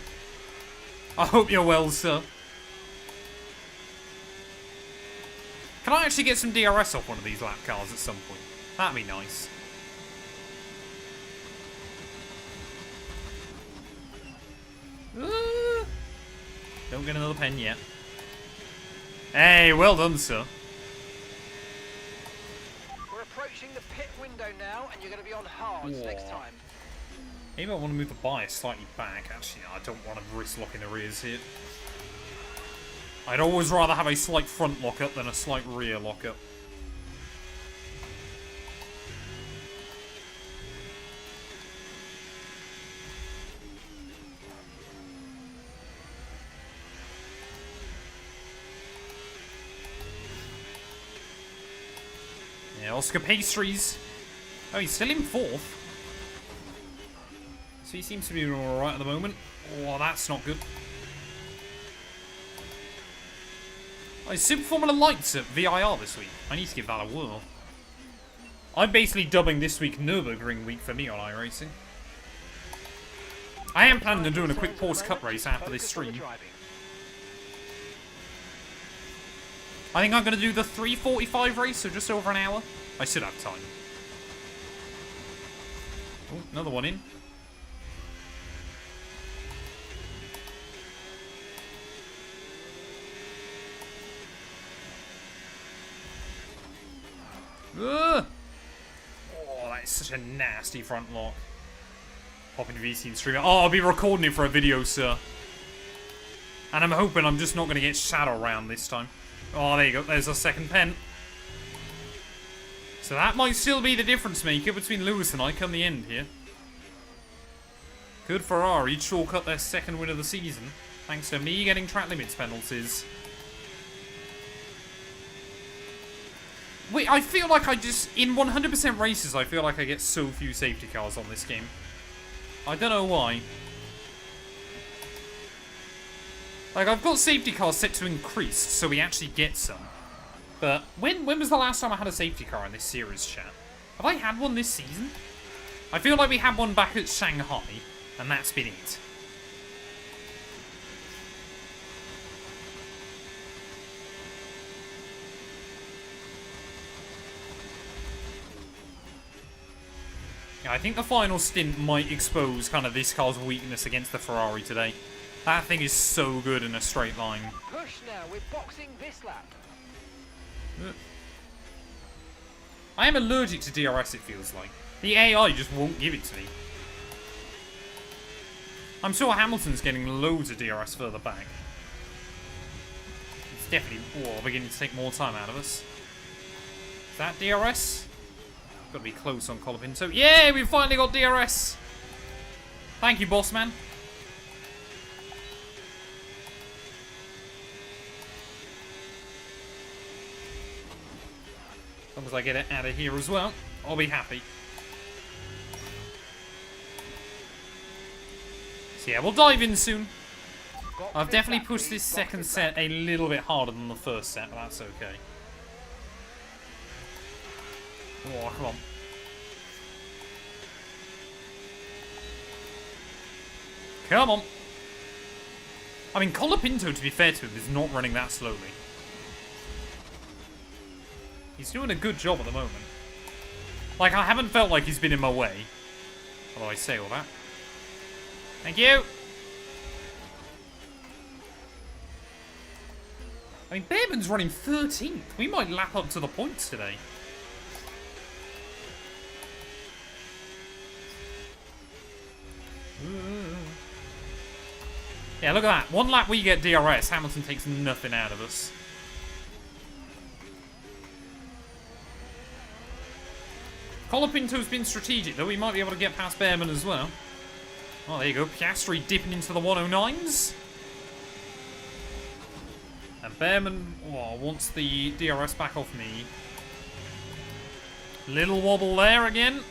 I hope you're well, sir. Can I actually get some DRS off one of these lap cars at some point? That'd be nice. Don't get another pen yet. Hey, well done, sir. We're approaching the pit window now, and you're going to be on hards next time. Maybe I want to move the bias slightly back. Actually, no, I don't want to risk locking the rears here. I'd always rather have a slight front lockup than a slight rear lockup. Yeah, Oscar Pastries. Oh, he's still in 4th. So he seems to be doing alright at the moment. Oh, that's not good. Oh, is Super Formula Lights at VIR this week? I need to give that a whirl. I'm basically dubbing this week Nürburgring week for me on iRacing. I am planning on doing a quick Porsche Cup race after this stream. I think I'm going to do the 3:45 race, so just over an hour. I should have time. Oh, another one in. Ugh. Oh, that is such a nasty front lock. Popping VC and streaming. Oh, I'll be recording it for a video, sir. And I'm hoping I'm just not going to get shadow round this time. Oh, there you go. There's a second pen. So that might still be the difference maker between Lewis and I come the end here. Good Ferrari shortcut their second win of the season, thanks to me getting track limits penalties. Wait, I feel like I just, in 100% races, I feel like I get so few safety cars on this game. I don't know why. Like, I've got safety cars set to increase, so we actually get some. But, when was the last time I had a safety car in this series, chat? Have I had one this season? I feel like we had one back at Shanghai, and that's been it. Yeah, I think the final stint might expose kind of this car's weakness against the Ferrari today. That thing is so good in a straight line. Push now, we're boxing this lap. I am allergic to DRS, it feels like. The AI just won't give it to me. I'm sure Hamilton's getting loads of DRS further back. It's definitely beginning to take more time out of us. Is that DRS? Got to be close on Colapinto. Yeah, we finally got DRS. Thank you, boss man. As long as I get it out of here as well, I'll be happy. So yeah, we'll dive in soon. I've definitely pushed this second set a little bit harder than the first set, but that's okay. Oh, come on. Come on. I mean, Colapinto, to be fair to him, is not running that slowly. He's doing a good job at the moment. Like, I haven't felt like he's been in my way. Although I say all that. Thank you! I mean, Behrman's running 13th. We might lap up to the points today. Yeah, look at that. One lap we get DRS, Hamilton takes nothing out of us. Colapinto's been strategic, though. We might be able to get past Behrman as well. Oh, there you go. Piastri dipping into the 109s. And Behrman wants the DRS back off me. Little wobble there again.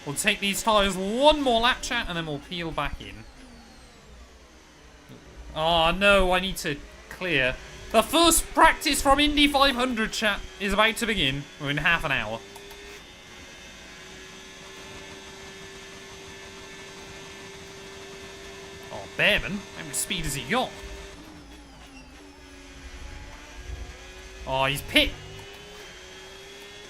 We'll take these tyres one more lap, chat, and then we'll peel back in. Oh, no, I need to clear. The first practice from Indy 500, chat, is about to begin. We're in half an hour. Oh, Behrman, how much speed has he got? Oh, he's pit.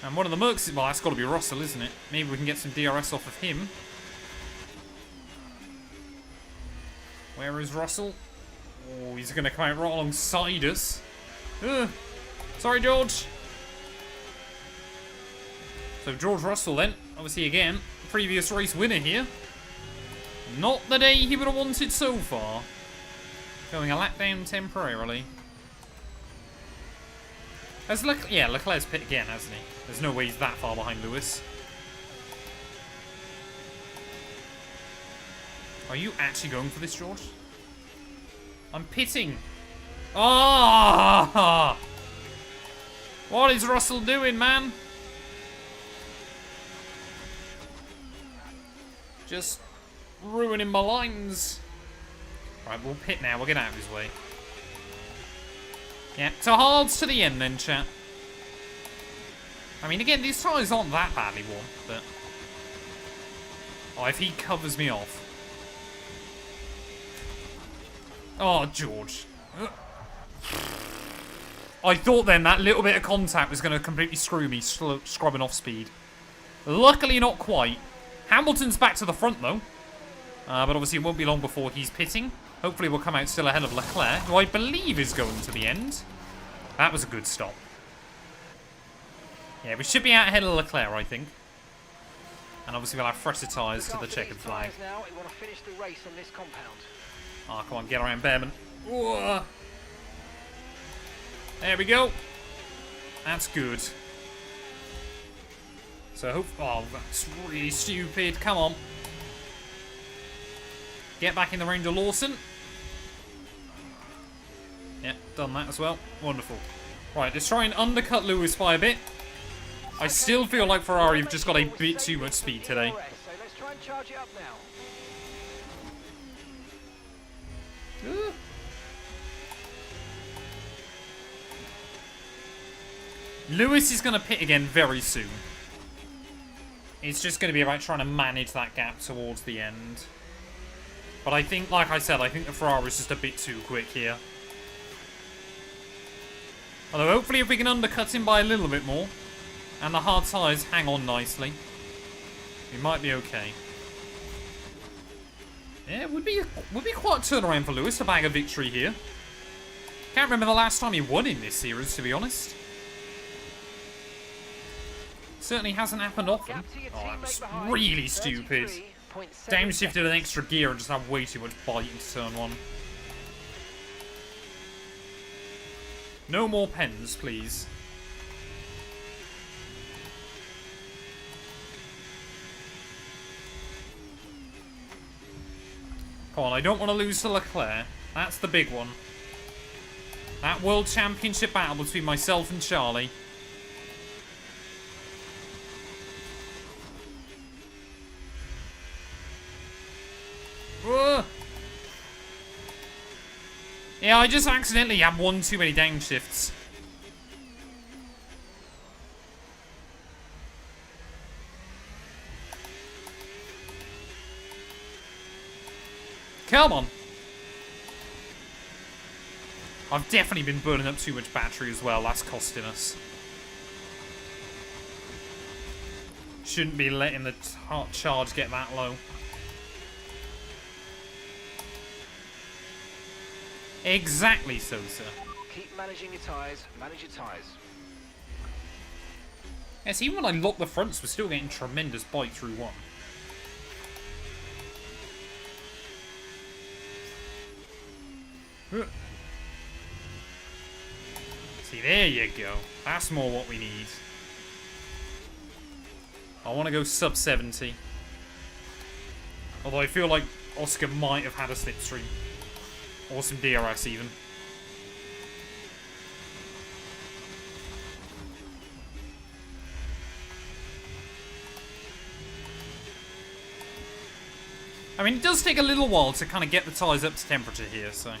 And one of the Mercs, well, that's got to be Russell, isn't it? Maybe we can get some DRS off of him. Where is Russell? Oh, he's going to come out right alongside us. Sorry, George. So George Russell then, obviously again, previous race winner here. Not the day he would have wanted so far. Going a lap down temporarily. Yeah, Leclerc's pit again, hasn't he? There's no way he's that far behind Lewis. Are you actually going for this, George? I'm pitting. Ah! Oh! What is Russell doing, man? Just ruining my lines. Right, we'll pit now. We'll get out of his way. Yeah, so hards to the end then, chat. I mean, again, these tyres aren't that badly worn, but... Oh, if he covers me off. Oh, George. I thought then that little bit of contact was going to completely screw me, scrubbing off speed. Luckily, not quite. Hamilton's back to the front, though. But obviously, it won't be long before he's pitting. Hopefully, we'll come out still ahead of Leclerc, who I believe is going to the end. That was a good stop. Yeah, we should be out ahead of Leclerc, I think. And obviously, we'll have fresher tyres to the checkered flag. Now, we want to finish the race on this compound. Oh, come on, get around Behrman. Ooh. There we go. That's good. So, oh, that's really stupid. Come on. Get back in the range of Lawson. Yeah, done that as well. Wonderful. Right, let's try and undercut Lewis by a bit. I still feel like Ferrari have just got a bit too much speed today. So let's try and charge it up now. Lewis is going to pit again very soon. It's just going to be about trying to manage that gap towards the end. But I think, like I said, I think the Ferrari is just a bit too quick here. Although hopefully if we can undercut him by a little bit more, and the hard tyres hang on nicely, we might be okay. Yeah, it would be quite a turnaround for Lewis to bag a victory here. Can't remember the last time he won in this series, to be honest. Certainly hasn't happened often. Oh, that was really stupid. Downshifted an extra gear and just had way too much bite into turn one. No more pens, please. Come on, I don't want to lose to Leclerc. That's the big one. That World Championship battle between myself and Charlie. Whoa. Yeah, I just accidentally had one too many downshifts. Come on. I've definitely been burning up too much battery as well. That's costing us. Shouldn't be letting the charge get that low. Exactly so, sir. Keep managing your tyres. Manage your tyres. Yes, even when I lock the fronts, we're still getting tremendous bite through one. See, there you go. That's more what we need. I want to go sub 70. Although I feel like Oscar might have had a slipstream. Or some DRS even. I mean, it does take a little while to kind of get the tyres up to temperature here, so...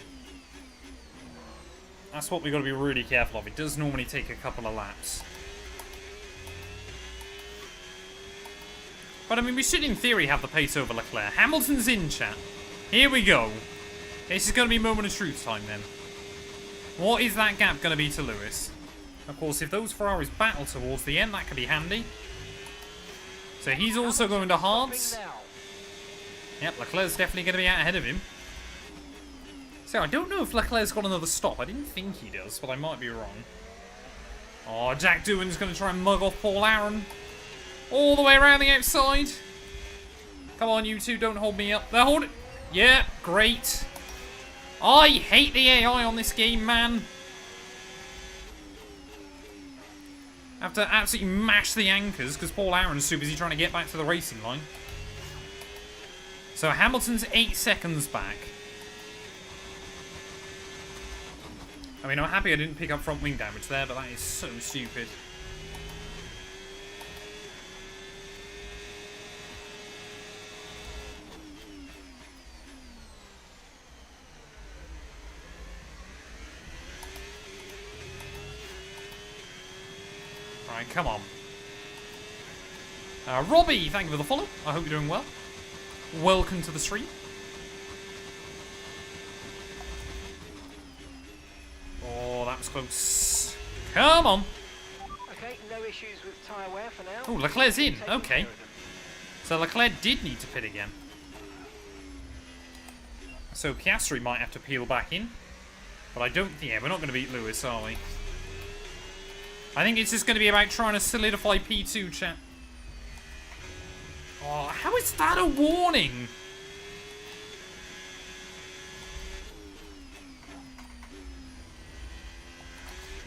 That's what we've got to be really careful of. It does normally take a couple of laps. But I mean, we should in theory have the pace over Leclerc. Hamilton's in, chat. Here we go. This is going to be moment of truth time then. What is that gap going to be to Lewis? Of course, if those Ferraris battle towards the end, that could be handy. So he's also going to hards. Yep, Leclerc's definitely going to be out ahead of him. So I don't know if Leclerc's got another stop. I didn't think he does, but I might be wrong. Oh, Jack Doohan's going to try and mug off Paul Aaron. All the way around the outside. Come on, you two, don't hold me up. They're holding... Yeah, great. I hate the AI on this game, man. I have to absolutely mash the anchors because Paul Aaron's too busy trying to get back to the racing line. So Hamilton's 8 seconds back. I mean, I'm happy I didn't pick up front wing damage there, but that is so stupid. Alright, come on. Robbie, thank you for the follow. I hope you're doing well. Welcome to the stream. Oh, that was close. Come on. Okay, no issues with tyre wear for now. Oh, Leclerc's in. Okay. So Leclerc did need to pit again. So Piastri might have to peel back in. But I don't think... Yeah, we're not going to beat Lewis, are we? I think it's just going to be about trying to solidify P2, chat. Oh, how is that a warning?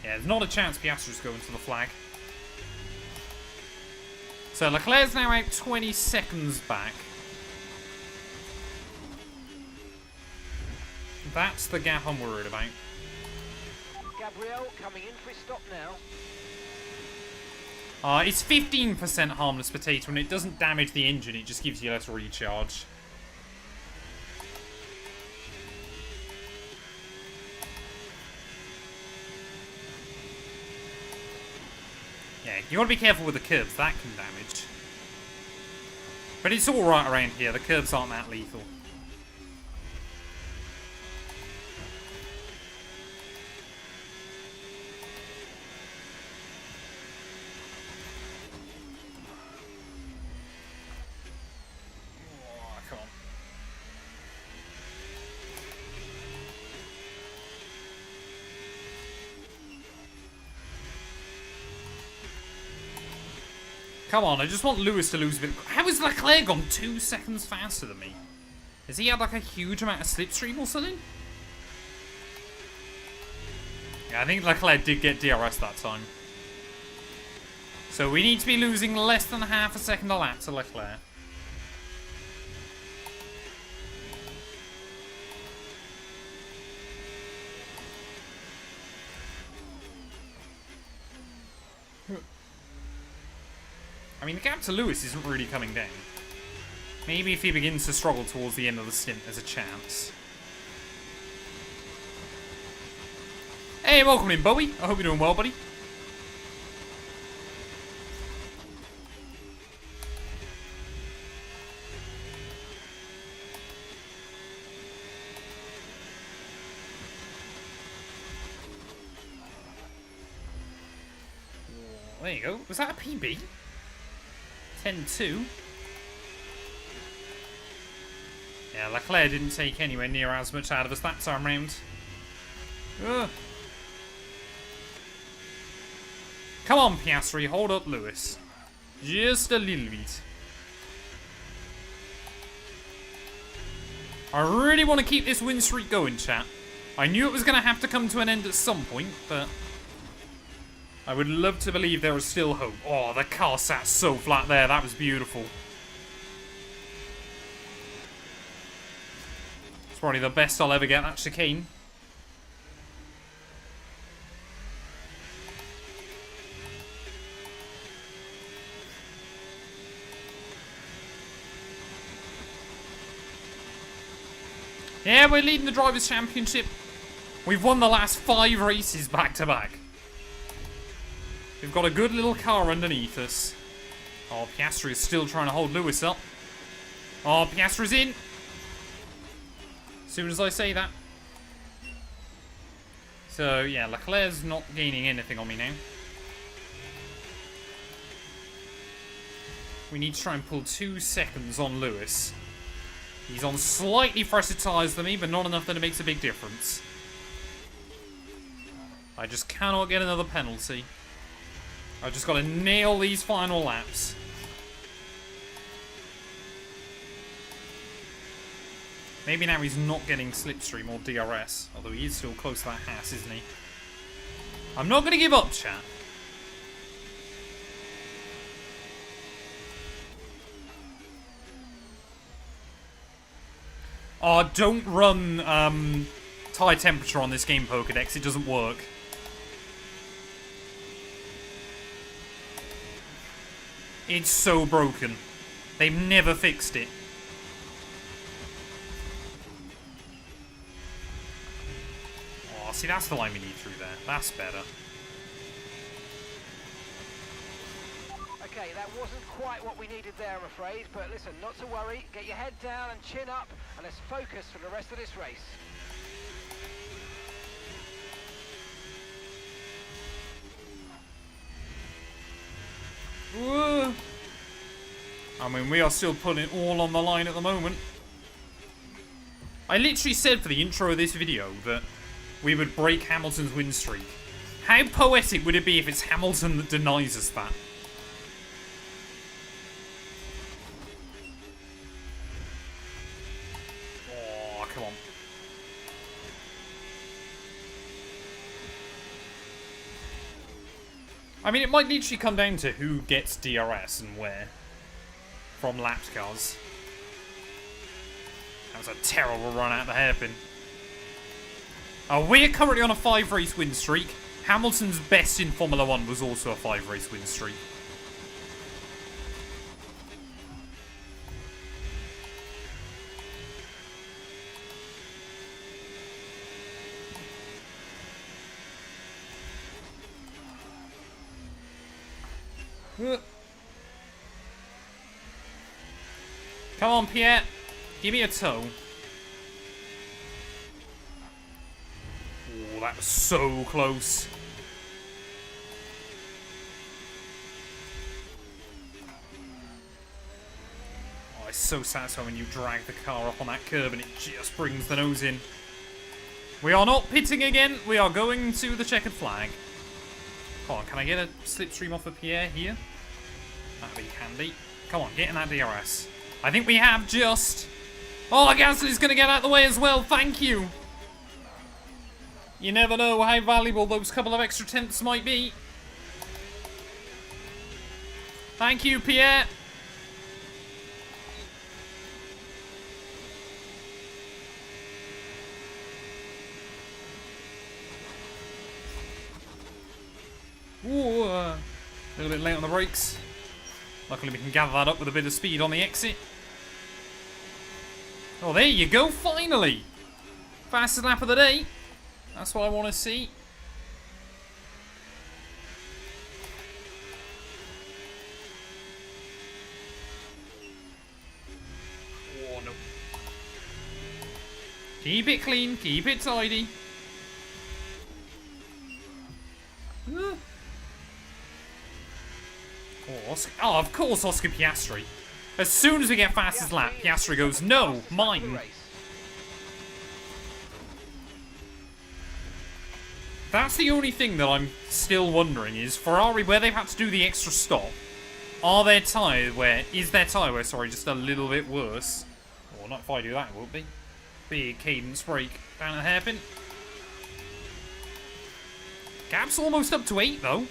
Yeah, there's not a chance Piastri's going to the flag. So Leclerc's now out 20 seconds back. That's the gap I'm worried about. Gabriel coming in for his stop now. It's 15% harmless potato and it doesn't damage the engine, it just gives you less recharge. Yeah, you gotta be careful with the curves, that can damage. But it's alright around here, the curves aren't that lethal. Come on, I just want Lewis to lose a bit. How is Leclerc gone 2 seconds faster than me? Has he had like a huge amount of slipstream or something? Yeah, I think Leclerc did get DRS that time. So we need to be losing less than half a second a lap to Leclerc. I mean, the gap to Lewis isn't really coming down. Maybe if he begins to struggle towards the end of the stint, there's a chance. Hey, welcome in, Bowie. I hope you're doing well, buddy. There you go. Was that a PB? 10-2. Yeah, Leclerc didn't take anywhere near as much out of us that time round. Ugh. Come on, Piastri, hold up Lewis. Just a little bit. I really want to keep this win streak going, chat. I knew it was going to have to come to an end at some point, but... I would love to believe there is still hope. Oh, the car sat so flat there. That was beautiful. It's probably the best I'll ever get that chicane. Yeah, we're leading the Drivers' Championship. We've won the last 5 races back to back. We've got a good little car underneath us. Oh, Piastri is still trying to hold Lewis up. Oh, Piastri's in. As soon as I say that. So, yeah, Leclerc's not gaining anything on me now. We need to try and pull 2 seconds on Lewis. He's on slightly fresher tyres than me, but not enough that it makes a big difference. I just cannot get another penalty. I've just got to nail these final laps. Maybe now he's not getting slipstream or DRS, although he is still close to that Haas, isn't he? I'm not going to give up, chat. Oh, don't run tyre temperature on this game, Pokedex. It doesn't work. It's so broken. They've never fixed it. Oh, see, that's the line we need through there. That's better. Okay, that wasn't quite what we needed there, I'm afraid. But listen, not to worry. Get your head down and chin up, and let's focus for the rest of this race. Whoa. I mean, we are still putting it all on the line at the moment. I literally said for the intro of this video that we would break Hamilton's win streak. How poetic would it be if it's Hamilton that denies us that? Oh, come on. I mean, it might literally come down to who gets DRS and where. From lapped cars. That was a terrible run out the hairpin. We're currently on a 5-race win streak. Hamilton's best in Formula 1 was also a 5-race win streak. Come on, Pierre. Give me a toe. Oh, that was so close. Oh, it's so satisfying when you drag the car up on that curb and it just brings the nose in. We are not pitting again. We are going to the checkered flag. Come on, can I get a slipstream off of Pierre here? That'd be handy. Come on, get in that DRS. I think we have just... Oh, Gasly's going to get out of the way as well. Thank you. You never know how valuable those couple of extra tenths might be. Thank you, Pierre. Ooh, a little bit late on the brakes. Luckily we can gather that up with a bit of speed on the exit. Oh, there you go, finally! Fastest lap of the day. That's what I want to see. Oh, no. Keep it clean, keep it tidy. Oh, of course, Oscar Piastri. As soon as we get fastest lap, Piastri goes, no, mine. That's the only thing that I'm still wondering is, Ferrari, where they've had to do the extra stop, is their tyre wear, sorry, just a little bit worse? Or not if I do that, it won't be. Big cadence brake down the hairpin. Gap's almost up to 8, though.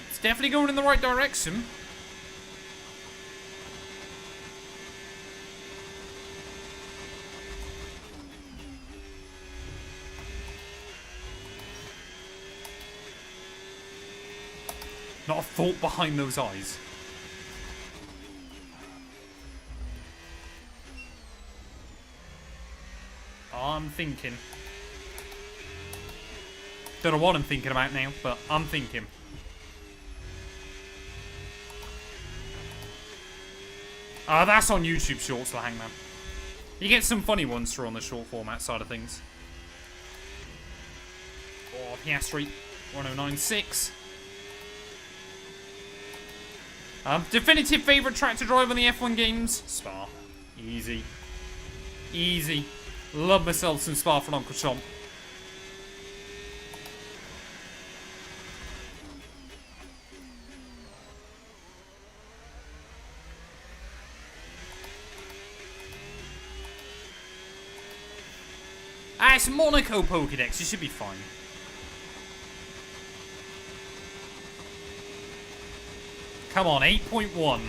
It's definitely going in the right direction. Not a thought behind those eyes. I'm thinking. Don't know what I'm thinking about now, but I'm thinking. That's on YouTube Shorts, the Hangman. You get some funny ones through on the short format side of things. Oh, Piastri, 1096. Definitive favourite track to drive on the F1 games? Spa. Easy. Easy. Love myself some Spa from Uncle Chomp. It's Monaco Pokédex. You should be fine. Come on, 8.1.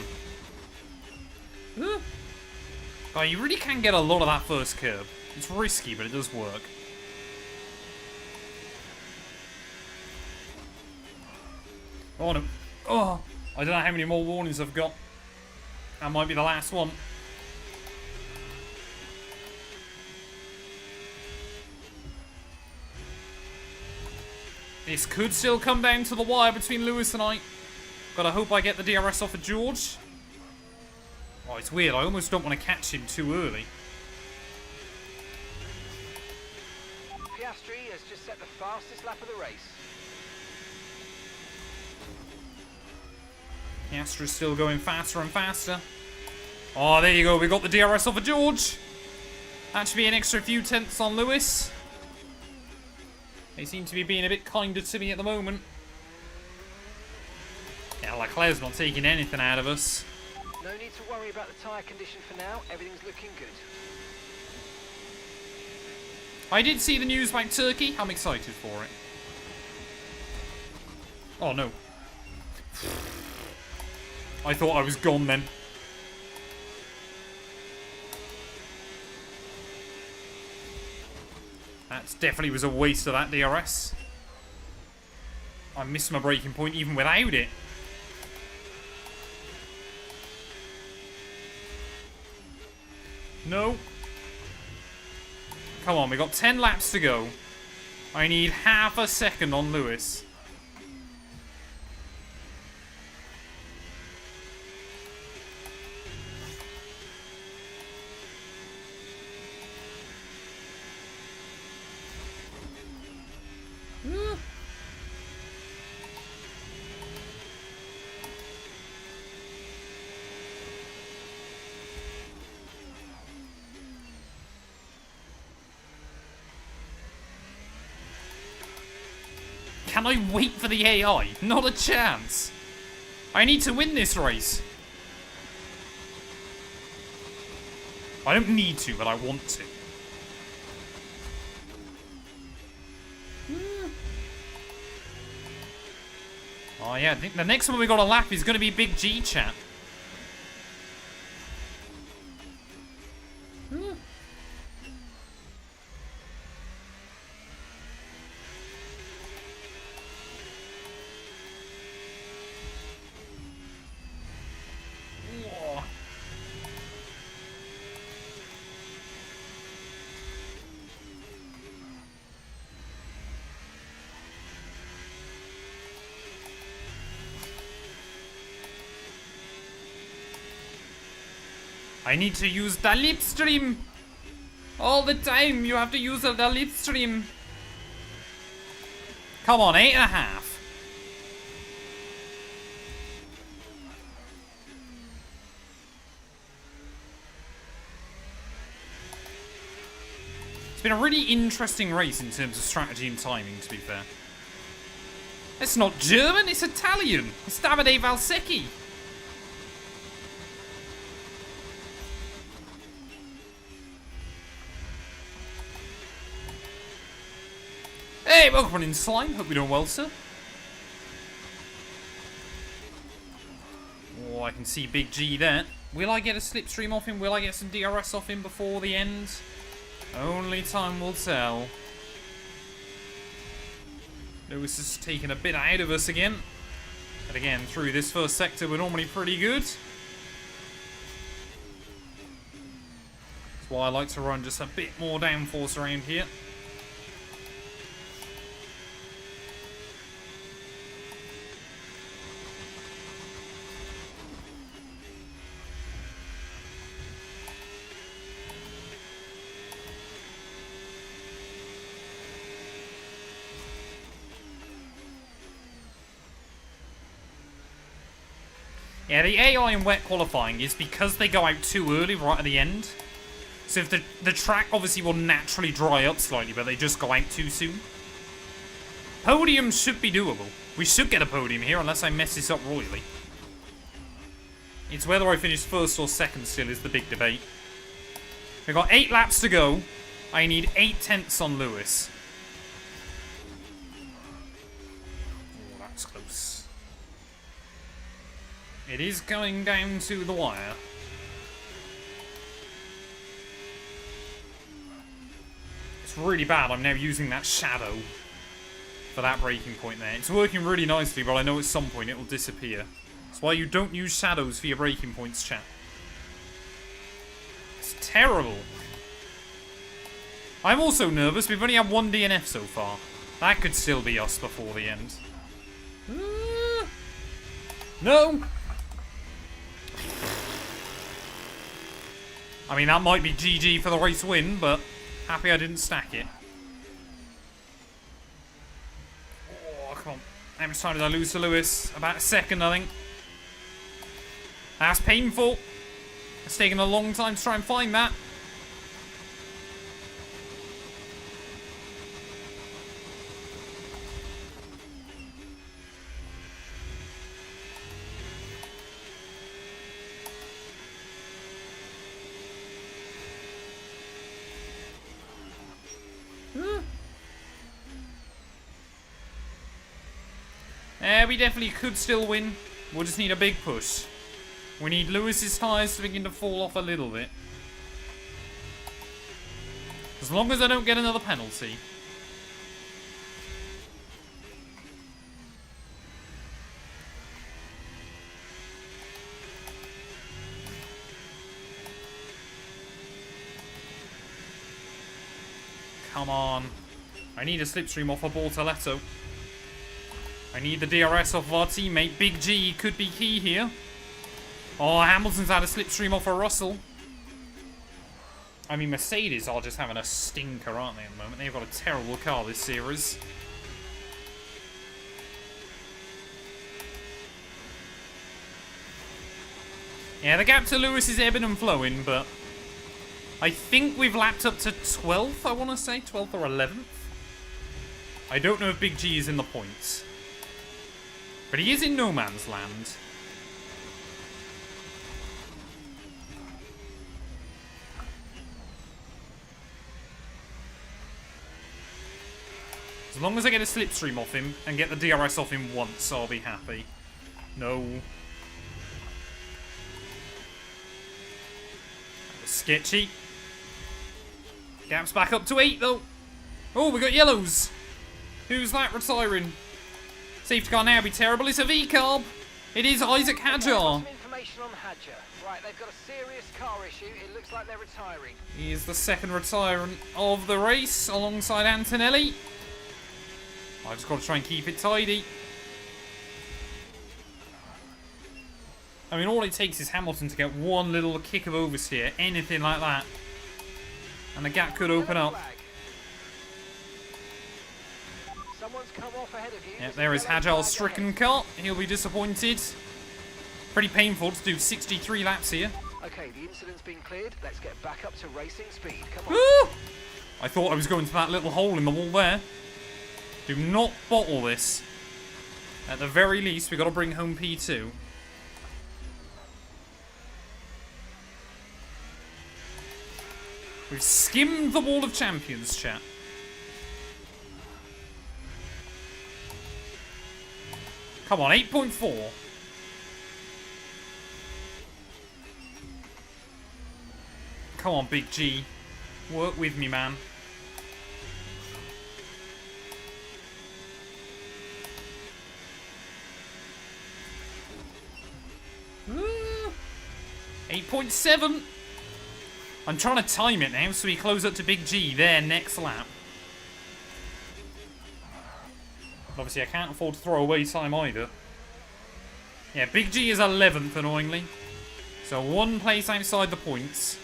Oh, you really can get a lot of that first curb. It's risky, but it does work. Oh, no. Oh, I don't know how many more warnings I've got. That might be the last one. This could still come down to the wire between Lewis and I. Gotta hope I get the DRS off of George. Oh, it's weird. I almost don't want to catch him too early. Piastri has just set the fastest lap of the race. Piastri's still going faster and faster. Oh, there you go. We got the DRS off of George. That should be an extra few tenths on Lewis. They seem to be being a bit kinder to me at the moment. Yeah, Leclerc's not taking anything out of us. No need to worry about the tyre condition for now. Everything's looking good. I did see the news about Turkey. I'm excited for it. Oh, no. I thought I was gone then. That definitely was a waste of that DRS. I missed my braking point even without it. No. Come on, we got 10 laps to go. I need half a second on Lewis. Can I wait for the AI? Not a chance. I need to win this race. I don't need to, but I want to. Oh yeah, I think the next one we got a lap is going to be Big G, chat. I need to use the lip stream. All the time you have to use the lip stream. Come on, 8.5. It's been a really interesting race in terms of strategy and timing, to be fair. It's not German, it's Italian. It's Davide Valsecchi. Hey, welcome in slime. Hope you're doing well, sir. Oh, I can see Big G there. Will I get a slipstream off him? Will I get some DRS off him before the end? Only time will tell. Lewis is taking a bit out of us again. And again, through this first sector, we're normally pretty good. That's why I like to run just a bit more downforce around here. Yeah, the AI in wet qualifying is because they go out too early right at the end. So if the track obviously will naturally dry up slightly, but they just go out too soon. Podium should be doable. We should get a podium here unless I mess this up royally. It's whether I finish first or second still is the big debate. We've got 8 laps to go. I need 8 tenths on Lewis. Oh, that's close. It is going down to the wire. It's really bad. I'm now using that shadow for that braking point there. It's working really nicely, but I know at some point it will disappear. That's why you don't use shadows for your braking points, chat. It's terrible. I'm also nervous. We've only had 1 DNF so far. That could still be us before the end. No! I mean, that might be GG for the race win, but happy I didn't stack it. Oh, come on. How much time did I lose to Lewis? About a second, I think. That's painful. It's taken a long time to try and find that. We definitely could still win. We'll just need a big push. We need Lewis's tyres to begin to fall off a little bit. As long as I don't get another penalty. Come on. I need a slipstream off of Bortoletto. I need the DRS off of our teammate. Big G could be key here. Oh, Hamilton's had a slipstream off of Russell. I mean, Mercedes are just having a stinker, aren't they, at the moment? They've got a terrible car this series. Yeah, the gap to Lewis is ebbing and flowing, but I think we've lapped up to 12th, I want to say. 12th or 11th. I don't know if Big G is in the points. But he is in no man's land. As long as I get a slipstream off him and get the DRS off him once, I'll be happy. No. That was sketchy. Gap's back up to 8 though. Oh, we got yellows. Who's that retiring? Safety car now be terrible. It's a V-carb. It is Isaac Hadjar. Some information on Hadjar. Right, they've got a serious car issue. It looks like they're retiring. He is the second retirement of the race alongside Antonelli. I just got to try and keep it tidy. I mean, all it takes is Hamilton to get one little kick of oversteer, anything like that, and the gap could open up. Someone's come off ahead of you. Yeah, there is Hadjar's stricken car. He'll be disappointed. Pretty painful to do 63 laps here. Okay, the incident's been cleared. Let's get back up to racing speed. Come on. Woo! I thought I was going to that little hole in the wall there. Do not bottle this. At the very least, we've got to bring home P2. We've skimmed the wall of champions, chat. Come on, 8.4. Come on, Big G. Work with me, man. 8.7. I'm trying to time it now so we close up to Big G there next lap. Obviously, I can't afford to throw away time either. Yeah, Big G is 11th, annoyingly. So 1 place outside the points.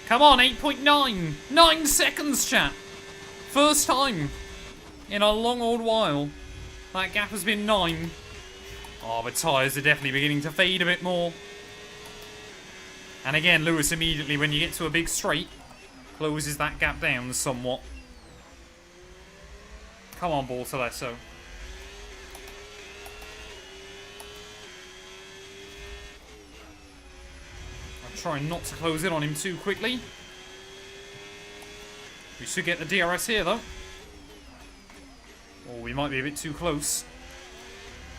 Come on, 8.9. 9 seconds, chat. First time in a long old while. That gap has been 9. Oh, the tyres are definitely beginning to fade a bit more. And again, Lewis immediately, when you get to a big straight, closes that gap down somewhat. Come on, Bortolesso. I'm trying not to close in on him too quickly. We should get the DRS here, though. Or we might be a bit too close.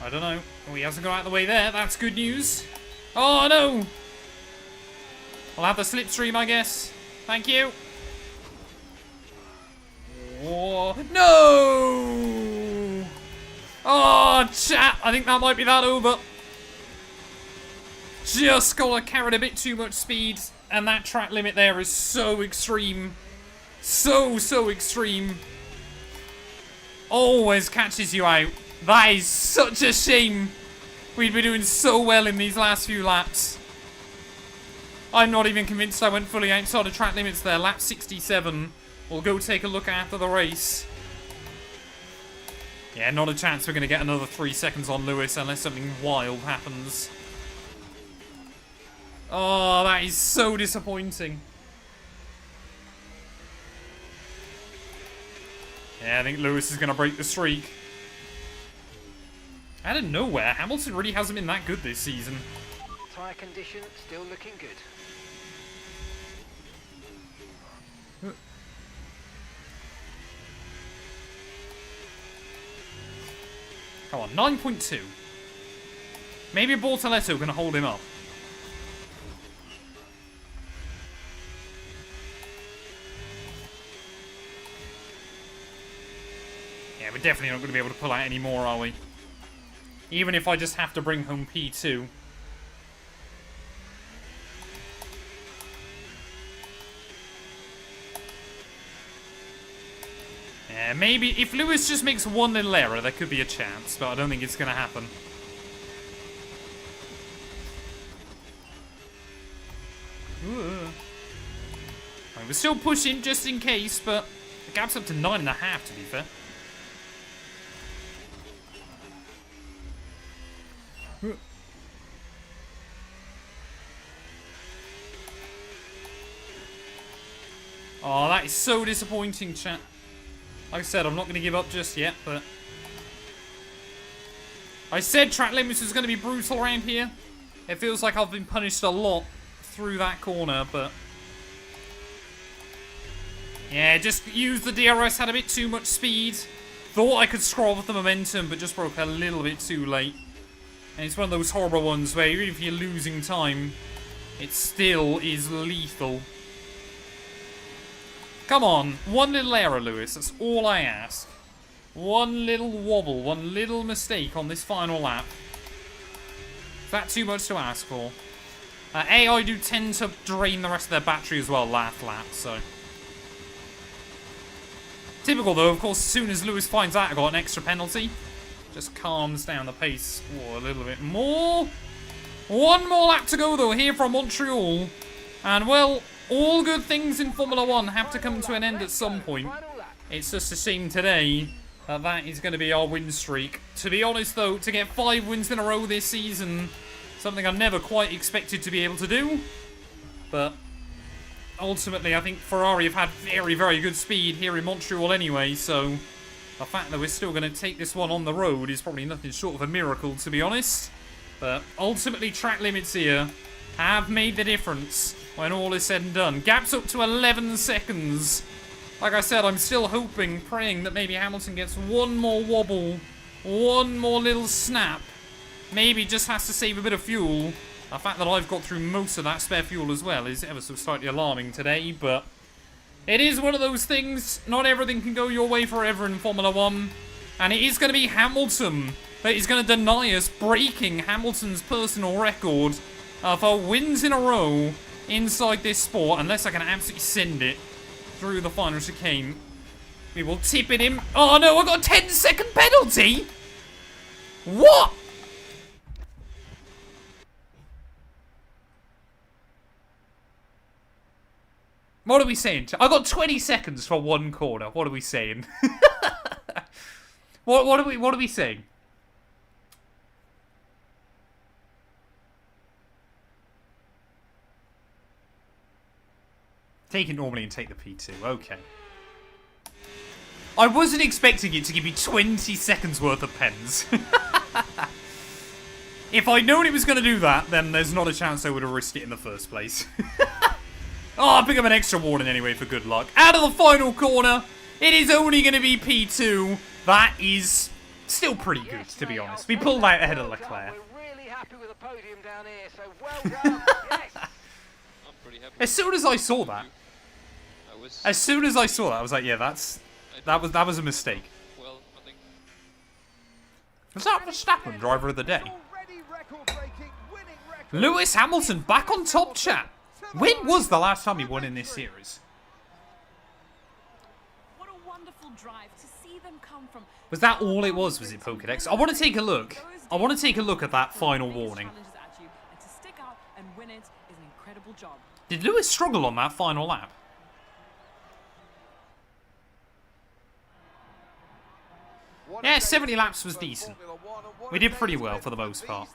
I don't know. Oh, he hasn't got out of the way there. That's good news. Oh, no! I'll have the slipstream, I guess. Thank you. Oh, no! Oh, chat. I think that might be that over. Just got carried a bit too much speed. And that track limit there is so extreme. So extreme. Always catches you out. That is such a shame. We'd been doing so well in these last few laps. I'm not even convinced I went fully outside of track limits there. Lap 67. We'll go take a look after the race. Yeah, not a chance we're going to get another 3 seconds on Lewis unless something wild happens. Oh, that is so disappointing. Yeah, I think Lewis is going to break the streak. Out of nowhere, Hamilton really hasn't been that good this season. Tyre condition still looking good. Come on, 9.2. Maybe Bortolesso can hold him up. Yeah, we're definitely not going to be able to pull out any more, are we? Even if I just have to bring home P2. Yeah, maybe if Lewis just makes one little error, there could be a chance, but I don't think it's going to happen. Right, we're still pushing just in case, but the gap's up to 9.5 to be fair. Oh, that is so disappointing, chat. Like I said, I'm not going to give up just yet, but... I said track limits was going to be brutal around here. It feels like I've been punished a lot through that corner, but... Yeah, just used the DRS, had a bit too much speed. Thought I could scroll with the momentum, but just broke a little bit too late. And it's one of those horrible ones where even if you're losing time, it still is lethal. Come on, one little error, Lewis. That's all I ask. One little wobble, one little mistake on this final lap. Is that too much to ask for? AI do tend to drain the rest of their battery as well last lap, so... Typical though, of course, as soon as Lewis finds out I got an extra penalty, just calms down the pace a little bit more. One more lap to go though here from Montreal. And well, all good things in Formula 1 have to come to an end at some point. It's just a shame today that that is going to be our win streak. To be honest though, to get 5 wins in a row this season, something I never quite expected to be able to do. But ultimately, I think Ferrari have had very, very good speed here in Montreal anyway, so the fact that we're still going to take this one on the road is probably nothing short of a miracle, to be honest. But ultimately, track limits here have made the difference when all is said and done. Gap's up to 11 seconds. Like I said, I'm still hoping, praying that maybe Hamilton gets one more wobble, one more little snap. Maybe just has to save a bit of fuel. The fact that I've got through most of that spare fuel as well is ever so slightly alarming today, but it is one of those things. Not everything can go your way forever in Formula 1. And it is going to be Hamilton that is going to deny us breaking Hamilton's personal record for wins in a row inside this sport, unless I can absolutely send it through the final chicane. We will tip it in. Oh no, I got a 10-second penalty! What? What are we saying? I got 20 seconds for one corner. What are we saying? What are we saying? Take it normally and take the P2. Okay. I wasn't expecting it to give me 20 seconds worth of pens. If I'd known it was going to do that, then there's not a chance I would have risked it in the first place. Oh, I'll pick up an extra warning anyway for good luck. Out of the final corner, it is only going to be P2. That is still pretty good, to be honest. We pulled out ahead of Leclerc. We're really happy with the podium down here, so well done. Yes. I'm pretty happy. As soon as I saw that, I was like, yeah, that was a mistake. Well, I think Was that Verstappen, driver of the day? Already record-breaking, winning record. Lewis Hamilton back on top, chat. When was the last time he won in this series? What a wonderful drive to see them come from. Was that all it was it Pokédex? I want to take a look. I want to take a look at that final warning. Challenges at you, and to stick out and win it is an incredible job. Did Lewis struggle on that final lap? Yeah, 70 laps was decent. We did pretty well for the most part.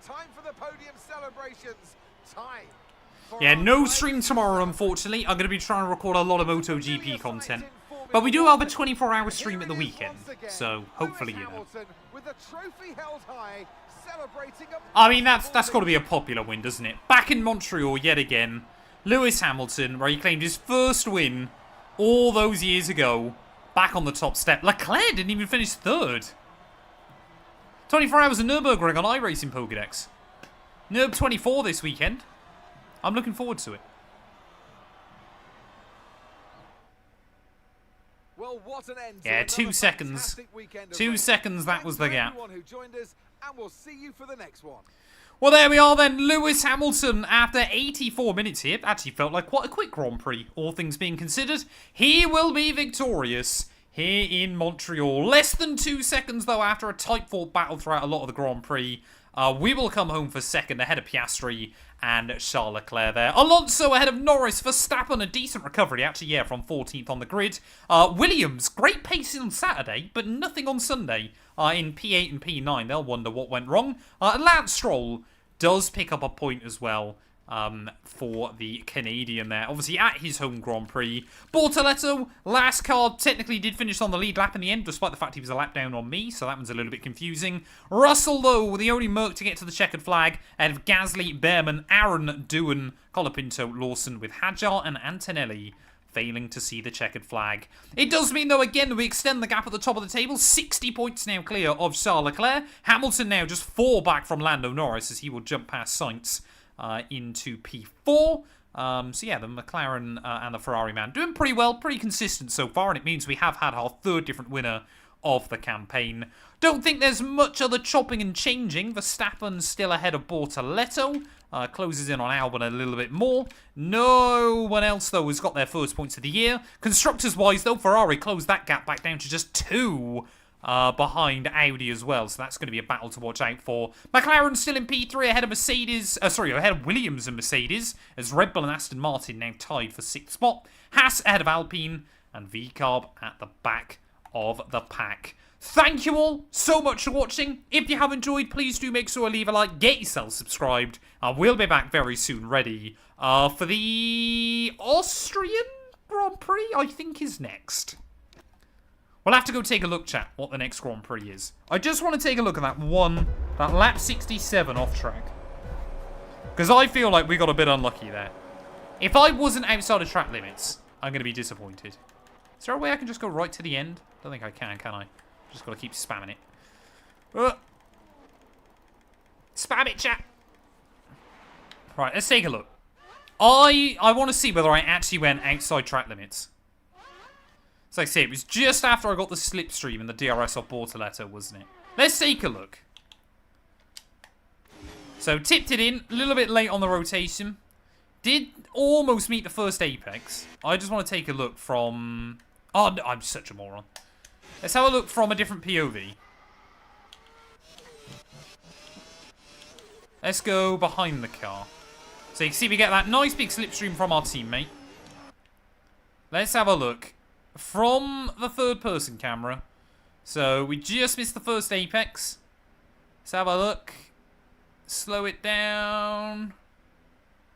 Time for the podium celebrations. Time. Yeah, no stream tomorrow, unfortunately. I'm going to be trying to record a lot of MotoGP content. But we do have a 24-hour stream at the weekend, so hopefully, you know. I mean, that's got to be a popular win, doesn't it? Back in Montreal yet again, Lewis Hamilton, where he claimed his first win all those years ago, back on the top step. Leclerc didn't even finish third. 24 hours of Nürburgring on iRacing Pokédex. Nürb 24 this weekend. I'm looking forward to it. Well, what an end Yeah, to 2 another seconds. fantastic weekend of 2 racing. seconds, that was the Thanks to gap. everyone who joined us, and we'll see you for the next one. Well, there we are then. Lewis Hamilton, after 84 minutes here, actually felt like quite a quick Grand Prix, all things being considered. He will be victorious here in Montreal. Less than 2 seconds, though, after a tight-fought battle throughout a lot of the Grand Prix. We will come home for second ahead of Piastri and Charles Leclerc there. Alonso ahead of Norris. Verstappen, a decent recovery, actually, yeah, from 14th on the grid. Williams, great pace on Saturday, but nothing on Sunday in P8 and P9. They'll wonder what went wrong. Lance Stroll does pick up a point as well for the Canadian there. Obviously, at his home Grand Prix. Bortoletto, last car, technically did finish on the lead lap in the end, despite the fact he was a lap down on me, so that one's a little bit confusing. Russell, though, the only Merc to get to the checkered flag, ahead of Gasly, Behrman, Aaron, Doohan, Colapinto, Lawson, with Hadjar and Antonelli failing to see the checkered flag. It does mean, though, again, we extend the gap at the top of the table. 60 points now clear of Charles Leclerc. Hamilton now just 4 back from Lando Norris as he will jump past Sainz into P4. So yeah, the McLaren and the Ferrari man doing pretty well, pretty consistent so far, and it means we have had our third different winner of the campaign. Don't think there's much other chopping and changing. Verstappen still ahead of Bortoletto. Closes in on Albon a little bit more. No one else, though, has got their first points of the year. Constructors-wise, though, Ferrari closed that gap back down to just 2 behind Audi as well, so that's going to be a battle to watch out for. McLaren still in P3 ahead of ahead of Williams and Mercedes, as Red Bull and Aston Martin now tied for 6th spot. Haas ahead of Alpine, and VCarb at the back of the pack. Thank you all so much for watching. If you have enjoyed, please do make sure to leave a like, get yourself subscribed, and we'll be back very soon, ready for the Austrian Grand Prix, I think is next. We'll have to go take a look, chat, what the next Grand Prix is. I just want to take a look at that lap 67 off track. Because I feel like we got a bit unlucky there. If I wasn't outside of track limits, I'm going to be disappointed. Is there a way I can just go right to the end? Don't think I can I? Just got to keep spamming it. Spam it, chat. Right, let's take a look. I want to see whether I actually went outside track limits. So like I say, it was just after I got the slipstream and the DRS off Bortoletto, wasn't it? Let's take a look. So, tipped it in. A little bit late on the rotation. Did almost meet the first apex. I just want to take a look from... Oh, no, I'm such a moron. Let's have a look from a different POV. Let's go behind the car. So you can see we get that nice big slipstream from our teammate. Let's have a look. From the third person camera. So we just missed the first apex. Let's have a look. Slow it down.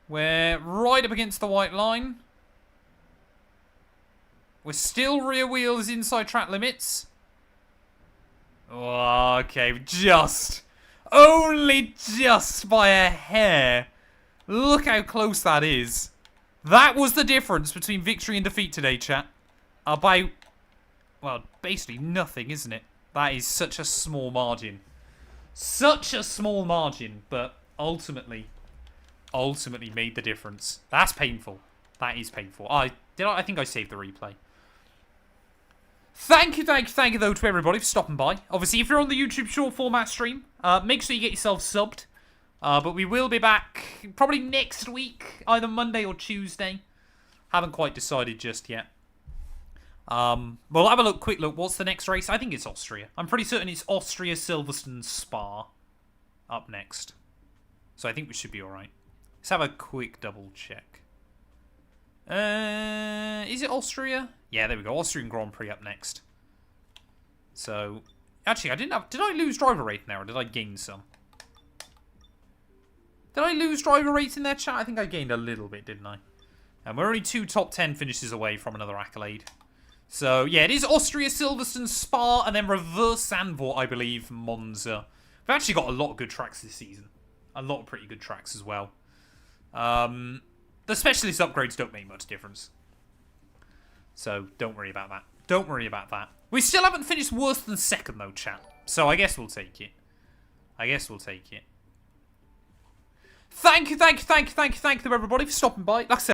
We're right up against the white line. We're still rear wheels inside track limits. Oh, okay, just. Only just by a hair. Look how close that is. That was the difference between victory and defeat today, chat. About, well, basically nothing, isn't it? That is such a small margin. Such a small margin, but ultimately made the difference. That's painful. That is painful. I think I saved the replay. Thank you though to everybody for stopping by. Obviously, if you're on the YouTube short format stream, make sure you get yourself subbed. But we will be back probably next week, either Monday or Tuesday. Haven't quite decided just yet. We'll have a quick look. What's the next race? I think it's Austria. I'm pretty certain it's Austria, Silverstone, Spa up next. So I think we should be alright. Let's have a quick double check. Is it Austria? Yeah, there we go. Austrian Grand Prix up next. So, actually, I didn't have... Did I lose driver rating there, or did I gain some? Did I lose driver rating there, chat? I think I gained a little bit, didn't I? And we're only 2 top 10 finishes away from another accolade. So, yeah, it is Austria, Silverstone, Spa, and then reverse Zandvoort, I believe, Monza. We've actually got a lot of good tracks this season. A lot of pretty good tracks as well. The specialist upgrades don't make much difference. So, don't worry about that. Don't worry about that. We still haven't finished worse than second, though, chat. So, I guess we'll take it. Thank you, everybody, for stopping by. Like I said,